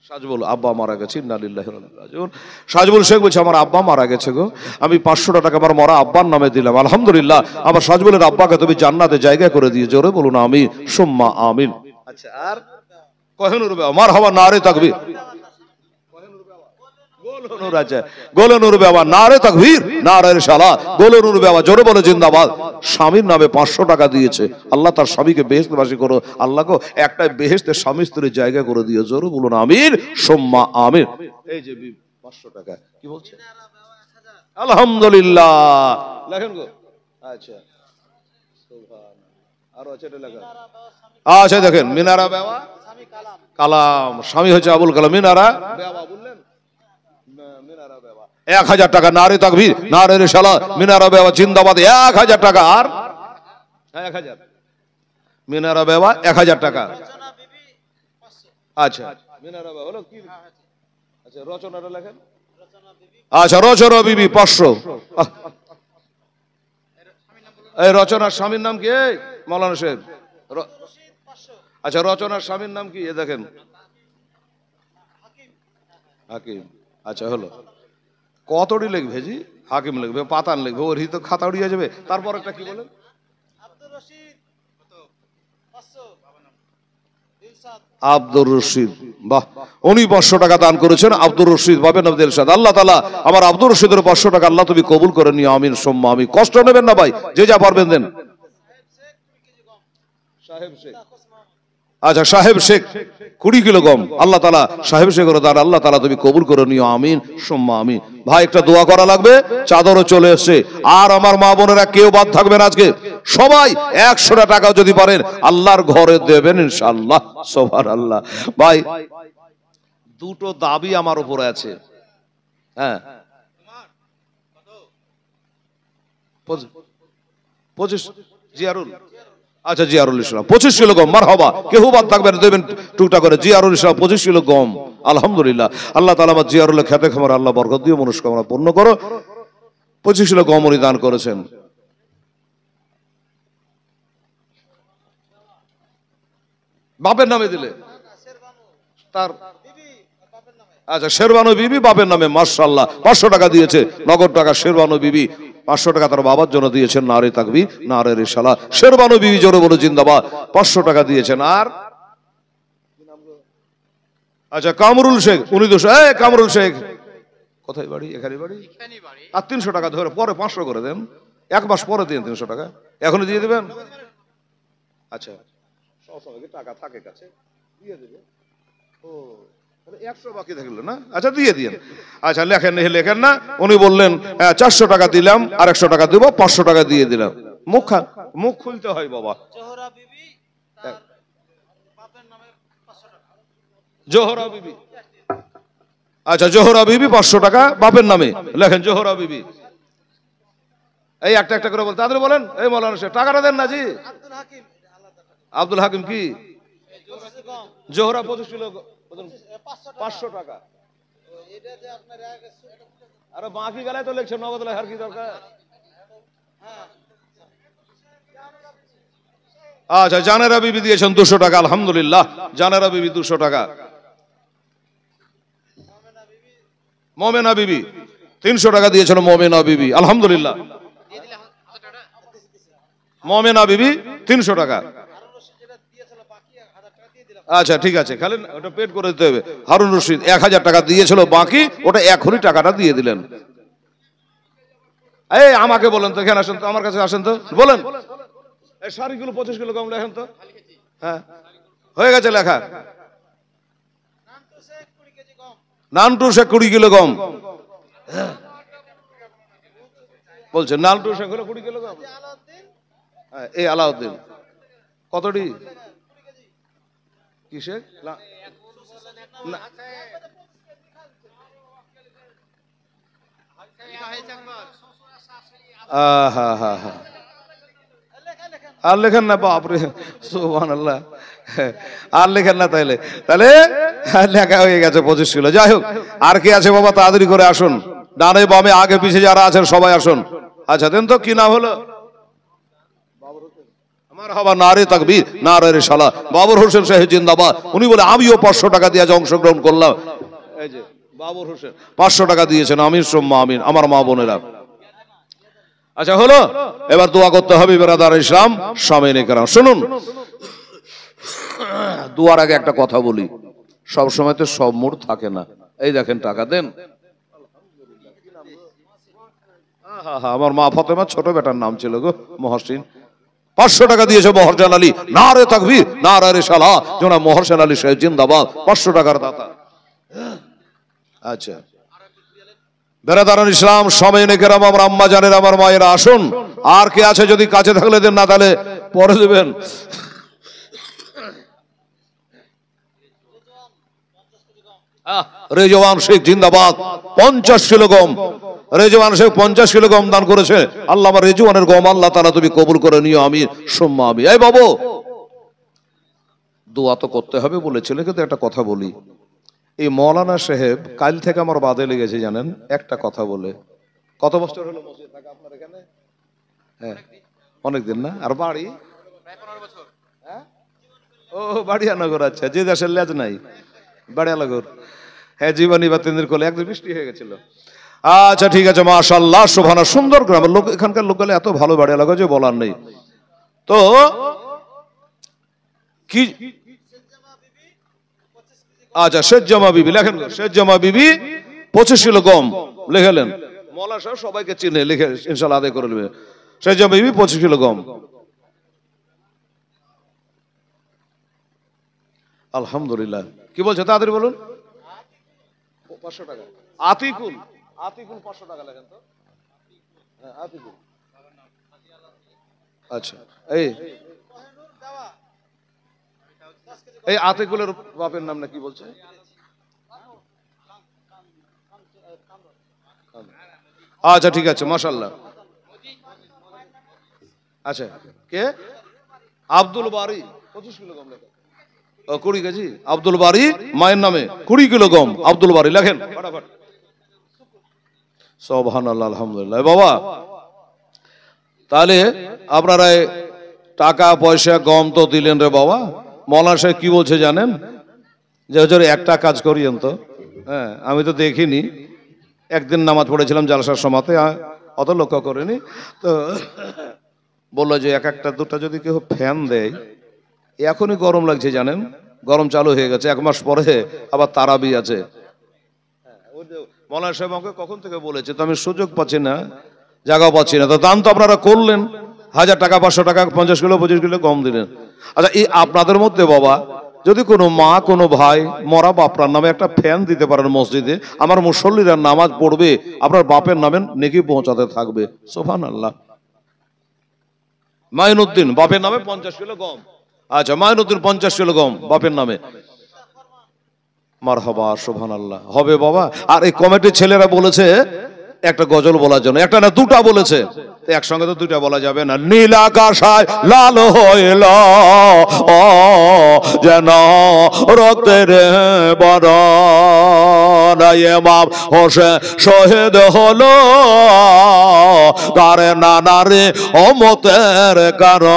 সাজবুল, আব্বা মারা গেছে, ইন্না লিল্লাহি ওয়া ইন্না ইলাইহি রাজিউন। সাজবুল শেখ বলছে, আমার আব্বা মারা গেছে গো, আমি 500 টাকা আমার মরা আব্বার নামে দিলাম। আলহামদুলিল্লাহ, আমার সাজবুলের আব্বাকে তুমি জান্নাতে জায়গা করে দিয়ে, জোরে বলুন আমিন সুম্মা আমিন। আচ্ছা, আর কোহিনুর বাবা, মারহাবা, নারে তাকবীর। গোলনুর বাবা, নারে তাকবীর, নারে রিসালাত, গোলনুর বাবা, জোরে বলে জিন্দাবাদ। স্বামীর নামে 500 টাকা দিয়েছে। আল্লাহ তার স্বামীকে বেহেশতবাসী করো, আল্লাহকে একটা বেহেশতে স্বামী স্ত্রীর জায়গা করে দিও, জোরে বলুন আমিন সুম্মা আমিন। এই যে 500 টাকা কি বলছে? আলহামদুলিল্লাহ, লেখেন গো। আচ্ছা, সুবহানাল্লাহ, আর আছে এটা লেখা। আচ্ছা দেখেন, মিনারা বাবা কালাম, স্বামী হচ্ছে আবুল কালাম, মিনারা বাবা বললেন 1000 টাকা। নারে তাকবীর, নারে রিসালাত, মিনারা বাবা জিন্দাবাদ, 1000 টাকা। আর 1000 মিনারা বাবা 1000 টাকা। আচ্ছা, মিনারা বাবা হলো কি? আচ্ছা, রচনাটা লেখেন। আচ্ছা, রচনা বিবি 500। এই রচনার স্বামীর নাম কি? মাওলানা সাহেব। আচ্ছা, রচনার স্বামীর নাম কি? এ দেখেন, হাকিম। আচ্ছা হলো, কতটি লিখবে জি? হাকিম লিখবে, পাতান লিখবে, ওর তো খাতা উড়িয়ে যাবে। তারপর একটা কি বলেন? আব্দুর রশিদ, বাহ, উনি 500 টাকা দান করেছেন। আব্দুর রশিদ বাবেন আব্দুল সাদ, আল্লাহ তাআলা আমার আব্দুর রশিদের 500 টাকা আল্লাহ তুমি কবুল করে নিও, আমিন সুম্মা আমিন। কষ্ট নেবেন না ভাই, যে যা পারবেন দেন। সাহেব শেখ, আচ্ছা সাহেব শেখ 20 কিলো গম, আল্লাহ তাআলা সাহেব শেখের দান আল্লাহ তাআলা তুমি কবুল করে নিও, আমিন সুম্মা আমিন। ভাই একটা দোয়া করা লাগবে, চাদরও চলে এসেছে। আর আমার মা বোনেরা কেউ বাদ থাকবেন আজকে, সবাই 100 টাকা যদি পারেন আল্লাহর ঘরে দেবেন ইনশাআল্লাহ। সুবহানাল্লাহ। ভাই দুটো দাবি আমার উপরে আছে। হ্যাঁ, 25 জিয়ারুল, আচ্ছা জিয়ারুল ইসলাম 25 কিলো গম, মারহাবা, কেউ বাদ থাকবেন দেবেন টুকটা করে। জিয়ারুল ইসলাম 25 কিলো গম, আলহামদুলিল্লাহ। আল্লাহ তাআলা আমার জিয়ারুল খেতে খামার আল্লাহ বরকত দিয়ে মনস্কামনা পূর্ণ করো। 25 কিলো গম উনি দান করেছেন। বাপের নামে দিলে তার আচ্ছা শেরবানু বিবি বাপের নামে, মাশাআল্লাহ 500 টাকা দিয়েছে নগদ টাকা। শেরবানু বিবি 500 টাকা তার বাবার জন্য দিয়েছেন। নারে তাকবীর, নারে রিসালাত। শেরবানু বিবি জোরে বলো জিন্দাবাদ। 500 টাকা দিয়েছেন। আর আচ্ছা কামরুল শেখ, উনি 200। এই কামরুল শেখ কোথায় বাড়ি? এখানে বাড়ি। আর 300 টাকা ধরে পরে 500 করে দেন, 1 মাস পরে দিন 300 টাকা। এখনই দিয়ে দিবেন? আচ্ছা সবসময় টাকা থাকে কাছে, দিয়ে দেবে। ও 100 বাকি থাকলো না? আচ্ছা দিয়ে দিন। আচ্ছা লেখেন না। উনি বললেন 400 টাকা দিলাম, আর 100 টাকা দিব, 500 টাকা দিয়ে দিলাম। মুখ খুলতে হয় বাবা। জোহরা বিবি, আচ্ছা জোহরা বিবি 500 টাকা বাপের নামে লেখেন। জোহরা বিবি, এই একটা করে বলতে তাদের বলেন। এই মৌলানা সাহেব টাকাটা দেন না জি। আব্দুল হাকিম কি জোহরা 25 কিলো 500 টাকা। আরে বাকি গেলায় তো লেখছে নগদ, আর কি দরকার? আচ্ছা জানেরা বিবি দিয়েছেন 200 টাকা, আলহামদুলিল্লাহ। জানেরা বিবি 200 টাকা। মোমেনা বিবি 300 টাকা দিয়েছেন। মোমেনা বিবি আলহামদুলিল্লাহ। মোমেনা বিবি 300 টাকা। আচ্ছা ঠিক আছে, খালি ওটা পেড করে দিতে হবে। হারুন রশিদ 1000 টাকা দিয়েছিল বাকি, ওটা এখনই টাকাটা দিয়ে দিলেন। এই আমাকে বলেন তো, এখানে আসেন তো, আমার কাছে আসেন তো, বলেন এই শাড়িগুলো 25 কিলো কম লেখেন তো। হ্যাঁ হয়ে গেছে লেখা। নান্টু শেখ 20 কিলো কম বলছে। নান্টু শেখ হলো 20 কিলো কম। এই আলাউদ্দিন কতটি? কি শেখ? আর লেখেন না বাপরে, সুবহানাল্লাহ। আর লেখেন না তাইলে, লেখা হয়ে গেছে 25 কিলো। যাই হোক, আর কি আছে বাবা? তাড়াতাড়ি করে আসুন, ডানে বামে আগে পিছে যারা আছেন সবাই আসুন। আচ্ছা দেন তো, কি নাম হলো? আমার হবা নারে তাকবীর, নারে রিসালাত। বাবর হোসেন সাহেব জিন্দাবাদ। উনি বলে আমিও 500 টাকা দিয়ে অংশগ্রহণ করলাম। এই যে বাবর হোসেন 500 টাকা দিয়েছেন। আমিন সুম্মা আমিন আমার মা বোনেরা। আচ্ছা হলো, এবার দোয়া করতে হবে বিরাদার ইসলাম সামিনে কেরাম। শুনুন, দোয়ার আগে একটা কথা বলি, সব সময় তো সব মুড থাকে না। এই দেখেন টাকা দেন। আমার মা ফাতেমা ছোট বেটার নাম ছিল গো, মহসিন। 500 টাকা দিয়েছে মহরজান আলী। নারে তাকবীর, নারে রিসালাত। জনাব মহরজান আলী সাহেব জিন্দাবাদ, 500 টাকার দাতা। আচ্ছা বেরাদারান ইসলাম সামিনে কেরাম, আমার আম্মা জানেন, আমার মায়েরা আসুন। আর কে আছে যদি কাছে থাকলে দেন, না তাহলে পরে দেবেন। রেজওয়ান শেখ জিন্দাবাদ, 50 কিলো গম। রেজওয়ান শেখ 50 কিলো গম দান করেছে। আল্লাহ আমার রেজওয়ানের গম আল্লাহ তাআলা তুমি কবুল করে নিও, আমিন সুম্মা আমিন। এই বাবু, দোয়া তো করতে হবে বলেছিল, কিন্তু একটা কথা বলি। এই মৌলানা সাহেব কাল থেকে আমার বাদে লেগেছে জানেন, একটা কথা বলে। কত বছর হলো মসজিদ থাকা আপনার এখানে? হ্যাঁ অনেকদিন না? আর বাড়ি? হ্যাঁ ও বাড়িয়ানগর। আচ্ছা, যে দেশের লেজ নাই, বাড়িয়ানগর। হ্যাঁ জীবনী বা তিনদিন কোলে একদিন বৃষ্টি হয়ে গেছিল। আচ্ছা ঠিক আছে, মাশাআল্লাহ সুবহানাল্লাহ। সুন্দর গ্রামের লোক, এখানকার লোক গেলে এত ভালো বাড়িয়ানগর যে বলার নেই। তো কি আচ্ছা শেখ জামা বিবি লেখেন। শেখ জামা বিবি 25 কিলো গম লেখালেন। মৌলানা সাহেব সবাইকে চিনে, লিখে ইনশাআল্লাহ আদায় করে নেবে। শেখ জামা বিবি 25 কিলো গম। আলহামদুলিল্লাহ। কি বলছে তাড়াতাড়ি বলুন। 500 টাকা। আতিকুল, আতিকুল 500 টাকা লেখেন তো। হ্যাঁ আতিকুল। আচ্ছা এই আতিকুলের বাপের নাম না কি বলছে? আচ্ছা ঠিক আছে, মাশাআল্লাহ। আচ্ছা কে? আব্দুল বারী 25 কিলো গম লেখেন। 20 কেজি। আব্দুল বারী মায়ের নামে 20 কিলো গম। আব্দুল বারী লেখেন ফটাফট। সুবহানাল্লাহ, আলহামদুলিল্লাহ। বাবা তাহলে আপনারা টাকা পয়সা গম তো দিলেন রে বাবা, মৌলানা সাহেব কি বলছে জানেন? যে হুজুর একটা কাজ করিয়েন তো। হ্যাঁ, আমি তো দেখিনি, একদিন নামাজ পড়েছিলাম জালসার সময়তে, অত লক্ষ্য করিনি। তো বললো যে একটা দুটা যদি কেউ ফ্যান দেয়, এখনই গরম লাগছে জানেন, গরম চালু হয়ে গেছে, 1 মাস পরে আবার তারাবি আছে। মৌলানা সাহেব আমাকে কখন থেকে বলেছে, তো আমি সুযোগ পাচ্ছি না, জায়গা পাচ্ছি না। তো দান তো আপনারা করলেন, 1000 টাকা 500 টাকা 50 কিলো 25 কিলো কম দিলেন। আচ্ছা, এই আপনাদের মধ্যে বাবা যদি কোনো মা কোনো ভাই মরা বাপরার নামে একটা ফ্যান দিতে পারেন মসজিদে, আমার মুসল্লিরা নামাজ পড়বে, আপনার বাপের নামে নেকি পৌঁছাতে থাকবে। সুবহানাল্লাহ। মাইনুদ্দিন বাপের নামে 50 কিলো গম। আচ্ছা, মাইনুদ্দিন 50 কিলো গম বাপের নামে। মারহাবা, সুবহানাল্লাহ। হবে বাবা। আর এই কমিটির ছেলেরা বলেছে একটা গজল বলার জন্য, একটা না দুটা বলেছে, একসঙ্গে তো দুটা বলা যাবে না। নীল আকাশায় লাল হইল যেন রক্তের বরণ, ইমাম হোসেন শহীদ হলো তার নানারে অমতের কারণ।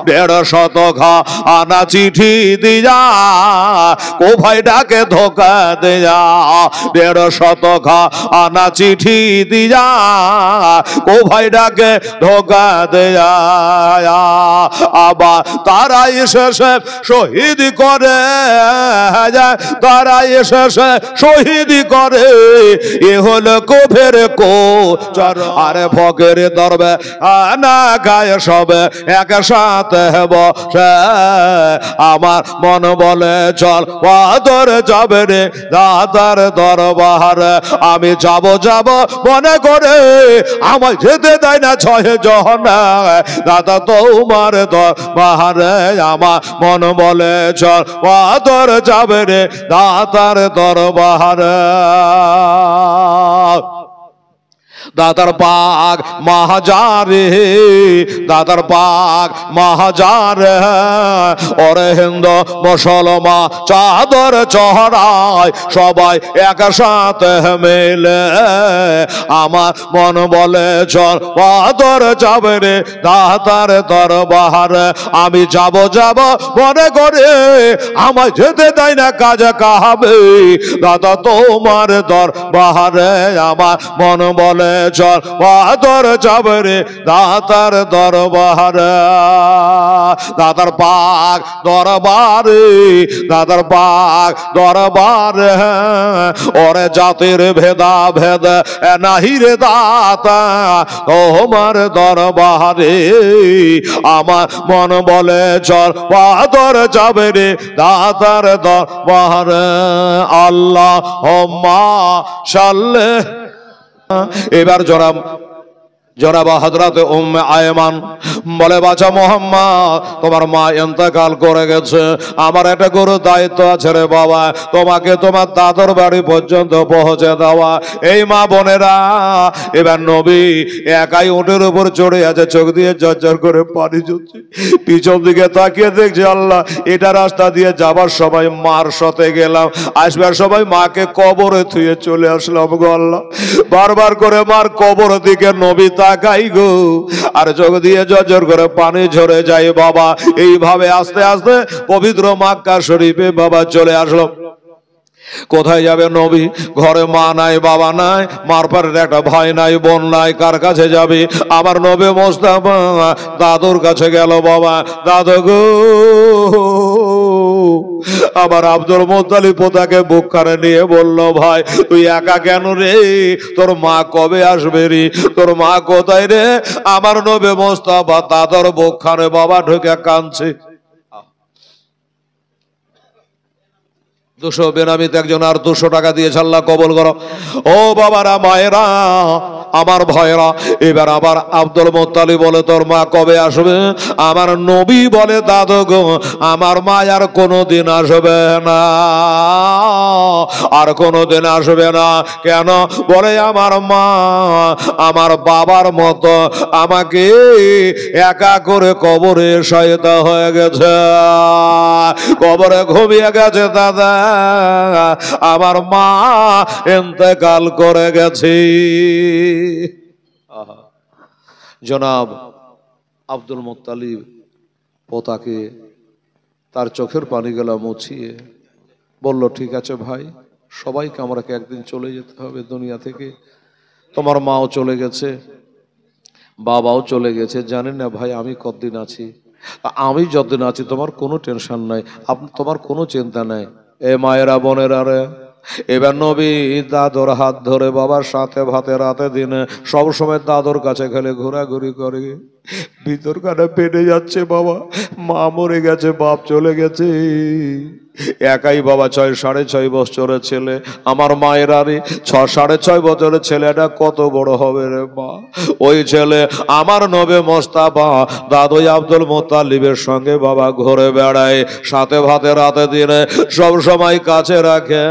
150 খানা চিঠি দিয়া কোভাই ডাকে ধোকা দেয়া, 150 খানা চিঠি দিয়া কোভাই ডাকে ধোকা দেয়া, আবার তারাই শেষে শহীদ করে, তারাই শেষে শহীদ করে, এ হলো কোফের কোচর। আরে ফকের দরবে না গায়ে সবে একসাথে বসে, আমার মন বলে চল বাদর যাবে রে দাদার দরবার। আমি যাব যাব মনে করে, আমায় যেতে দেয় না 6 জন দাদা তোমার দরবারে। আমার মন বলে চল বাদর যাবে রে দাদার দরবারে। দাদার পাক মাহাজারে, দাদার পাক মাহাজারে, ওরে হিন্দু মুসলমান চাদর চড়ায় সবাই একসাথে মেলে, আমার মন বলে চল বাদর যাবে রে দাদার দরবারে। আমি যাব যাব মনে করে, আমায় যেতে দেয় না কাজ কাহাবে দাদা তোমার দরবারে। আমার মন বলে চল বাদর যাবে রে দাতার দরবারে। দাদার পাক দরবারে, দাদার পাক দরবারে, ওরে জাতির ভেদা ভেদ নাহি রে দাতা তোমার দরবারে। আমার মন বলে চল বাদর যাবে রে দাতার দরবারে। আল্লাহুম্মা সাল্লি। এবার জনাব হযরত উম্মে আয়মান বলে, বাছা মোহাম্মদ তোমার মা ইন্তেকাল করে গেছে, আমার একটা গরুর দায়িত্ব আছে রে বাবা, তোমাকে তোমার দাদর বাড়ি পর্যন্ত পৌঁছে দেওয়া। এই মা বোনেরা, এবার নবী একাই উটের উপর চড়ে আছে, চোখ দিয়ে ঝরঝর করে পানি ঝরছে, পিছন দিকে তাকিয়ে দেখছে আল্লাহ এটা রাস্তা দিয়ে যাবার সময় মার সাথে গেলাম, আসবার সময় মাকে কবরে থুয়ে চলে আসলাম গো আল্লাহ। বারবার করে মার কবর দিকে নবী তাকাই গো, আর চোখ দিয়ে ঝরঝর করে পানি ঝরে যায় বাবা। এইভাবে আস্তে আস্তে পবিত্র মক্কা শরীফে বাবা চলে আসলো। কোথায় যাবে নবী? ঘরে মা নাই, বাবা নাই, মার পারের একটা ভাই নাই, বোন নাই, কার কাছে যাবে? আমার নবী মোস্তাফা দাদুর কাছে গেল বাবা। দাদু গো, আমার আব্দুল মুত্তালিব পোতাকে বুক করে নিয়ে বলল, ভাই তুই একা কেন রে? তোর মা কবে আসবে রে? তোর মা কোথায় রে? আমার নবী মোস্তাফা দাদুর বুক খানে বাবা ঢুকে কাঁদছে। 200 বেনামিতে একজন আর 200 টাকা দিয়েছে, আল্লাহ কবুল করো। ও বাবারা, মায়েরা, আমার ভয়েরা, এবার আবার আব্দুল মুত্তালিব বলে, তোর মা কবে আসবে? আমার নবী বলে, দাদু গো, আমার মা আর কোনোদিন আসবে না, আর কোনোদিন আসবে না। কেন? বলে আমার মা আমার বাবার মতো আমাকে একা করে কবরে শায়িত হয়ে গেছে, কবরে ঘুমিয়ে গেছে দাদা, আমার মা ইন্তেকাল করে গেছে। জনাব আব্দুল মুত্তালিব পোতাকে তার চোখের পানিগুলো মুছিয়ে বলল, ঠিক আছে ভাই, সবাইকে আমাকে একদিন চলে যেতে হবে দুনিয়া থেকে। তোমার মাও চলে গেছে, বাবাও চলে গেছে, জানি না ভাই আমি কতদিন আছি। আমি যতদিন আছি তোমার কোনো টেনশন নাই, তোমার কোনো চিন্তা নাই। এ মায়েরা বোনেরা রে, এবার নবী দাদর হাত ধরে বাবার সাথে ভাতে রাতে দিনে সবসময় দাদর কাছে খেলে ঘোরাঘুরি করে। ভিতর কানে পেটে যাচ্ছে, বাবা মা মরে গেছে, বাপ চলে গেছে, একাই বাবা 6.5 বছরের ছেলে। আমার মায়ের আরে 6.5 বছরের ছেলেটা কত বড় হবে রে মা। ওই ছেলে আমার নবে মোস্তাফা দাদু আব্দুল মুত্তালিবের সঙ্গে বাবা ঘুরে বেড়ায়, সাথে ভাতে রাতে দিনে সব সময় কাছে রাখে।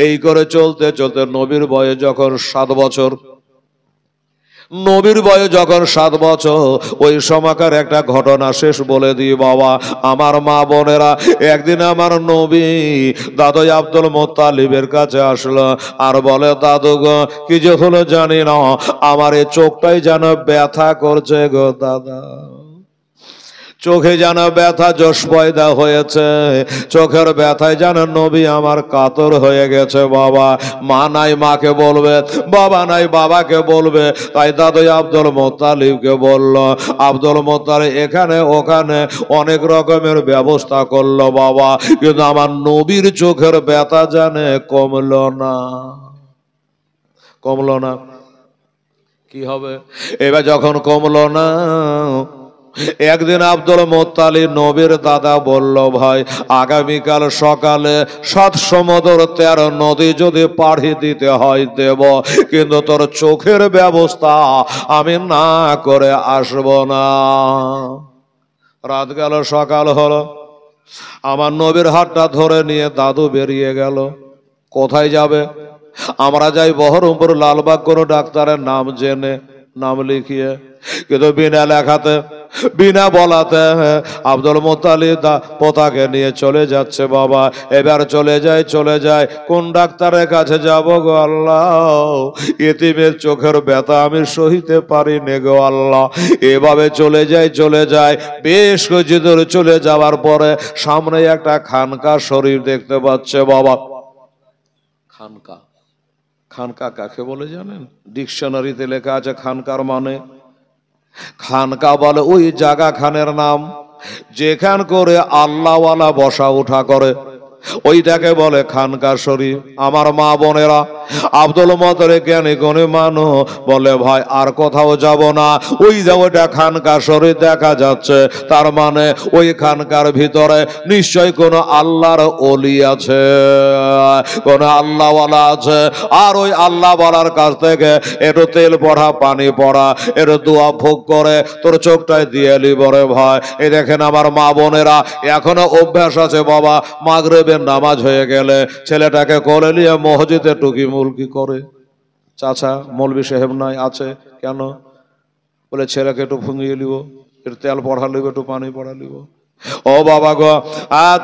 এই করে চলতে চলতে নবীর বয়স যখন 7 বছর, নবীর বয়স যখন 7 বছর, ওই সময়কার একটা ঘটনা শেষ বলে দিই বাবা। আমার মা বোনেরা, একদিন আমার নবী দাদু আব্দুল মুত্তালিবের কাছে আসলো আর বলে, দাদু গো কি যে হলো জানি না, আমার এই চোখটাই যেন ব্যথা করছে গো দাদা, চোখে যেন ব্যথা জোশ পয়দা হয়েছে, চোখের ব্যথায় যেন নবী আমার কাতর হয়ে গেছে বাবা। মা নাই মাকে বলবে, বাবা নাই বাবাকে বলবে, তাই দাদু আব্দুল মুত্তালিবকে বলল। আব্দুল মুত্তালিব এখানে ওখানে অনেক রকমের ব্যবস্থা করলো বাবা, কিন্তু আমার নবীর চোখের ব্যথা জানে কমলো না, কমলো না। কি হবে এবার যখন কমলো না, একদিন আব্দুল মুত্তালিব নবীর দাদা বলল, ভাই আগামীকাল সকালে 7 সমুদ্র 13 নদী যদি পাড়ি দিতে হয় দেব, কিন্তু তোর চোখের ব্যবস্থা আমি না করে আসব না। রাত গেল, সকাল হলো, আমার নবীর হাতটা ধরে নিয়ে দাদু বেরিয়ে গেল। কোথায় যাবে? আমরা যাই বহরমপুর লালবাগ, কোনো ডাক্তারের নাম জেনে নাম লিখিয়ে, কিন্তু বিনা লেখাতে বিনা বলাতে আব্দুল মুত্তালিব পোতাকে নিয়ে চলে যাচ্ছে বাবা। এবার চলে যায় কোন ডাক্তারের কাছে যাব গো আল্লাহ, এতিমের চোখের ব্যথা আমি সহিতে পারি নে গো আল্লাহ। এভাবে চলে যায় বেশ কিছু দূর চলে যাওয়ার পরে সামনে একটা খানকা শরীফ দেখতে পাচ্ছে বাবা। খানকা, খানকা কাকে বলে জানেন? ডিকশনারিতে লেখা আছে খানকার মানে, খানকা বলে ওই জায়গা খানের নাম যেখান করে আল্লাহওয়ালা বসা উঠা করে, ওইটাকে বলে খানকা শরীফ। আমার মা বোনেরা, আব্দুল মুত্তালিব জ্ঞানী গুণী মানুষ বলে, ভাই আর কোথাও যাব না, ওই যে ওইটা খানকা শরীফ দেখা যাচ্ছে, তার মানে ওই খানকার ভিতরে নিশ্চয় কোন আল্লাহর ওলি আছে, কোন আল্লাহওয়ালা আছে। আর ওই আল্লাহওয়ালার কাছ থেকে একটু তেল পড়া, পানি পড়া, একটু দোয়া ভোগ করে তোর চোখটায় দিয়ে লিবরে ভাই। এই দেখেন আমার মা বোনেরা, এখনো অভ্যাস আছে বাবা, মাগরিবের নামাজ হয়ে গেলে ছেলেটাকে কোলে নিয়ে মসজিদে টুকি মুলকি করে। চাচা মৌলভী সাহেব নাই আছে কেন? বলে ছেলেকে একটু ফুঙ্গিয়ে লিব, একটু তেল পড়া লিব, একটু পানি পড়া লিব। ও বাবা গো,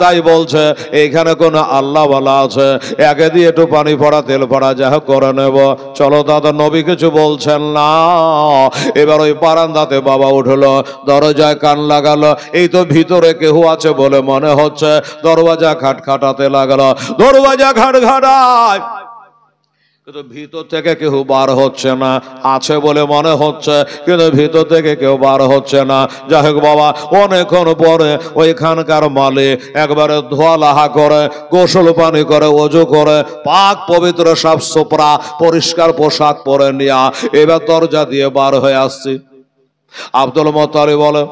তাই বলছে এইখানে কোন আল্লাহওয়ালা আছে, একে দিয়ে একটু পানি পড়া তেল পড়া যা হোক করে নেব। চলো দাদা, নবী কিছু বলছেন না। এবার ওই বারান্দাতে বাবা উঠলো, দরজায় কান লাগালো, এই তো ভিতরে কেউ আছে বলে মনে হচ্ছে। দরওয়াজা খাটখাটাতে লাগালো, দরওয়াজা খাটখাটায়, কিন্তু ভিতর থেকে কেউ বার হচ্ছে না। আছে বলে মনে হচ্ছে, কিন্তু ভিতর থেকে কেউ বার হচ্ছে না। যাই হোক বাবা, অনেকক্ষণ পরে ওইখানকার মালিক একবারে ধোয়া লাহা করে, গোসল পানি করে, ওযু করে, পাক পবিত্র সাফ সুতরা পরিষ্কার পোশাক পরে নিয়া এবার দরজা দিয়ে বার হয়ে আসছি। আব্দুল মুত্তালিব বলে,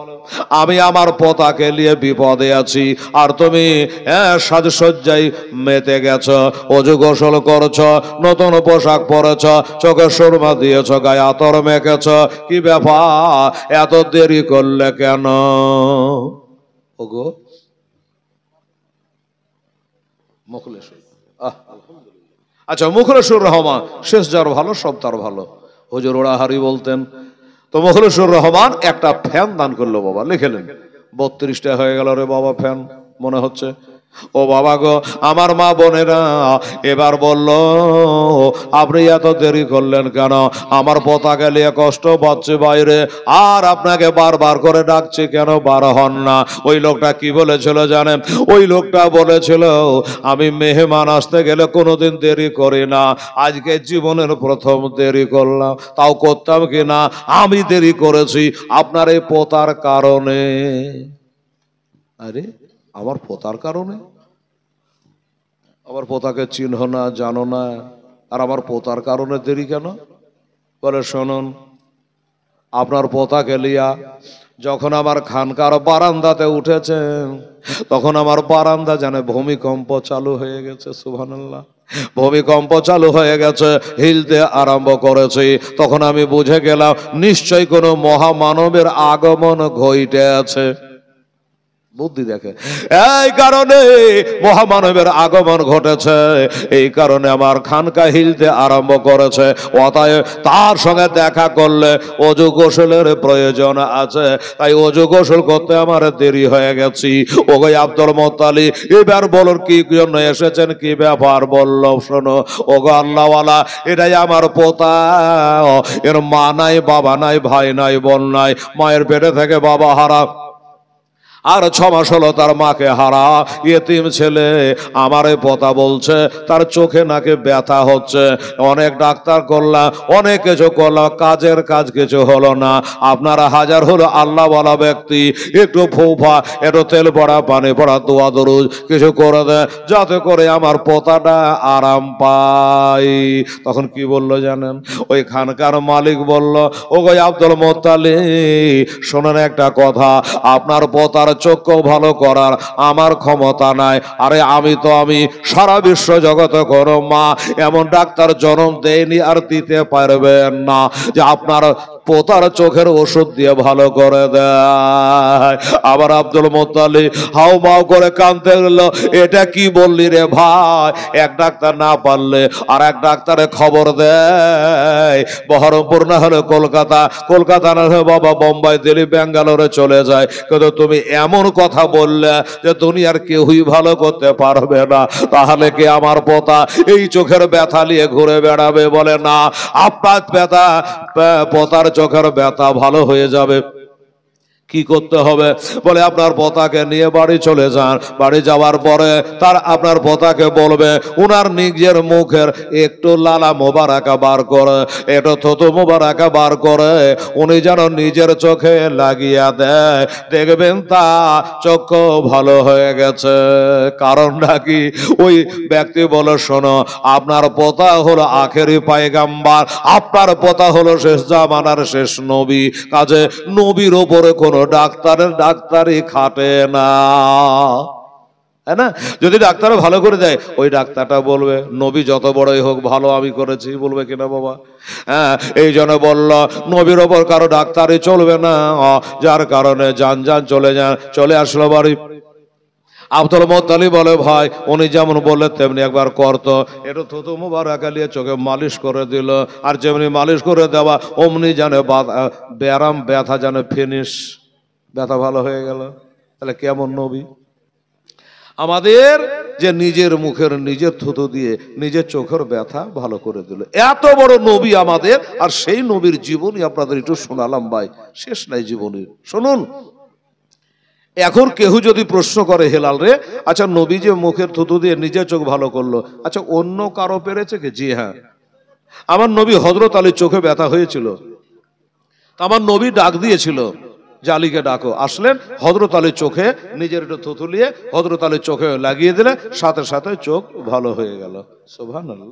আমি আমার পোতাকে নিয়ে বিপদে আছি, আর তুমি সাজসজ্জায় মেতে গেছ, ওযু গোসল করছ, নতুন পোশাক পরেছ, চোখে সুরমা দিয়েছ, গায়ে আতর মেখেছ, কি ব্যাপার এত দেরি করলে কেন? ওগো মুখলেসুর, আচ্ছা মুখলেসুর রহমান, শেষ যার ভালো সব তার ভালো, হুজুর ওড়াহারি বলতেন। তো মুখলেসুর রহমান একটা ফ্যান দান করলো বাবা, লিখেলেন। 32টা হয়ে গেল রে বাবা ফ্যান, মনে হচ্ছে ও বাবা গো, আমার মা বোনেরা এবার বলল, আপনি এত দেরি করলেন কেন? আমার পোতাকে নিয়ে কষ্ট পাচ্ছে বাইরে, আর আপনাকে বারবার করে ডাকছে কেন, বার হন না? ওই লোকটা কি বলেছিল জানেন? ওই লোকটা বলেছিল, আমি মেহমান আসতে গেলে কোনোদিন দেরি করি না, আজকে জীবনের প্রথম দেরি করলাম। তাও করতাম কি না, আমি দেরি করেছি আপনার এই পোতার কারণে। আরে আমার পোতার কারণে? আমার পোতাকে চিনহ না, জানো না, আর আমার পোতার কারণে দেরি কেন? বলে শুনুন, আপনার পোতাকে লিয়া যখন আমার খানকার বারান্দাতে উঠেছেন, তখন আমার বারান্দা জানে ভূমিকম্প চালু হয়ে গেছে। সুবহানাল্লাহ, ভূমিকম্প চালু হয়ে গেছে, হিলতে আরম্ভ করেছে। তখন আমি বুঝে গেলাম নিশ্চয় কোনো মহামানবের আগমন ঘটে আছে। বুদ্ধি দেখে, এই কারণে মহামানবের আগমন ঘটেছে, এই কারণে আমার খানকা হিলতে আরম্ভ করেছে। অতএব তার সঙ্গে দেখা করলে অজু গোসলের প্রয়োজন আছে, তাই অজু গোসল করতে আমার দেরি হয়ে গেছি। ওগো আব্দুল মুত্তালিব, এবার বলুন কি জন্য এসেছেন, কি ব্যাপার? বলল শোনো ওগো আল্লাহওয়ালা, এটাই আমার পোতা, এর মা নাই, বাবা নাই, ভাই নাই, বোন নাই, মায়ের পেটে থেকে বাবা হারা, আর 6 মাস হলো তার মাকে হারা, ইয়েতিম ছেলে। আমার এই পোতা বলছে তার চোখে নাকে ব্যথা হচ্ছে, অনেক ডাক্তার করলাম, অনেক কিছু করলাম, কাজের কাজ কিছু হলো না। আপনারা হাজার হলো আল্লাহওয়ালা ব্যক্তি, একটু ফৌফা, একটু তেল পড়া, পানি পড়া, দোয়া দরুদ কিছু করে দেয়, যাতে করে আমার পোতাটা আরাম পায়। তখন কি বললো জানেন? ওই খানকার মালিক বলল, ও গো আব্দুল মুত্তালিব, শোনেন একটা কথা, আপনার পোতার চক্ষু ভালো করার আমার ক্ষমতা নাই। আরে আমি সারা বিশ্ব জগতে কোনো মা এমন ডাক্তার জন্ম দেয়নি আর দিতে পারবেন না যে আপনার পোতার চোখের ওষুধ দিয়ে ভালো করে দেয়। আবার আব্দুল মুত্তালিব হাউ মাউ করে কাঁদতে গেল, এটা কি বললি রে ভাই? এক ডাক্তার না পারলে আর এক ডাক্তারে খবর দেয়, বহরমপুর না হলে কলকাতা, কলকাতা না হলে বাবা বোম্বাই, দিল্লি, ব্যাঙ্গালোরে চলে যায়। কিন্তু তুমি এমন কথা বললে যে দুনিয়ার কেউই ভালো করতে পারবে না, তাহলে কি আমার পোতা এই চোখের ব্যথা নিয়ে ঘুরে বেড়াবে? বলে না, আপনার পোতার চোখের ব্যথা ভালো হয়ে যাবে। কি করতে হবে? বলে আপনার পোতাকে নিয়ে বাড়ি চলে যান, বাড়ি যাওয়ার পরে আপনার পোতাকে বলবে উনার নিজের মুখের একটু লালা মোবারকা বার করে, একটু থুতু মোবারকা বার করে উনি যেন নিজের চোখে লাগিয়ে দেয়, দেখবেন তা চক্ষু ভালো হয়ে গেছে। কারণটা কি? ওই ব্যক্তি বলে শোনো, আপনার পোতা হলো আখেরি পয়গাম্বার, আপনার পোতা হলো শেষ জামানার শেষ নবী, কাজে নবীর ওপরে কোনো ডাক্তারি খাটে না, তাই না? যদি ডাক্তার ভালো করে দেয়, ওই ডাক্তারটা বলবে নবী যত বড়ই হোক ভালো আমি করেছি, বলবে কিনা বাবা? হ্যাঁ, এই জন্য বলল নবীর ওপর কারো ডাক্তারি চলবে না, যার কারণে যান চলে আসলো বাড়ি। আব্দুল মুত্তালিব বলে ভাই উনি যেমন বললে তেমনি একবার করতো, একটু থুতু মুবারক নিয়ে চোখে মালিশ করে দিল, আর যেমনি মালিশ করে দেওয়া অমনি জানে ব্যারাম ব্যথা জানে ফিনিশ, ব্যথা ভালো হয়ে গেল। তাহলে কেমন নবী? আমাদের যে নিজের মুখের নিজের থুতু দিয়ে নিজের চোখের ব্যথা ভালো করে দিল, এত বড় নবী আমাদের। আর সেই নবীর জীবনী আপনাদের একটু শোনালাম ভাই, শেষ নাই জীবনীর। শুনুন, এখন কেউ যদি প্রশ্ন করে হেলাল রে, আচ্ছা নবী যে মুখের থুতু দিয়ে নিজের চোখ ভালো করলো, আচ্ছা অন্য কারো পেরেছে কি? জি হ্যাঁ, আমার নবী হযরত আলীর চোখে ব্যথা হয়েছিল, আমার নবী ডাক দিয়েছিল যে আলীকে ডাকো, আসলেন, হযরত আলীর চোখে নিজের একটু থুতু নিয়ে হযরত আলীর চোখে লাগিয়ে দিলে সাথে সাথে চোখ ভালো হয়ে গেল। সুবহানাল্লাহ।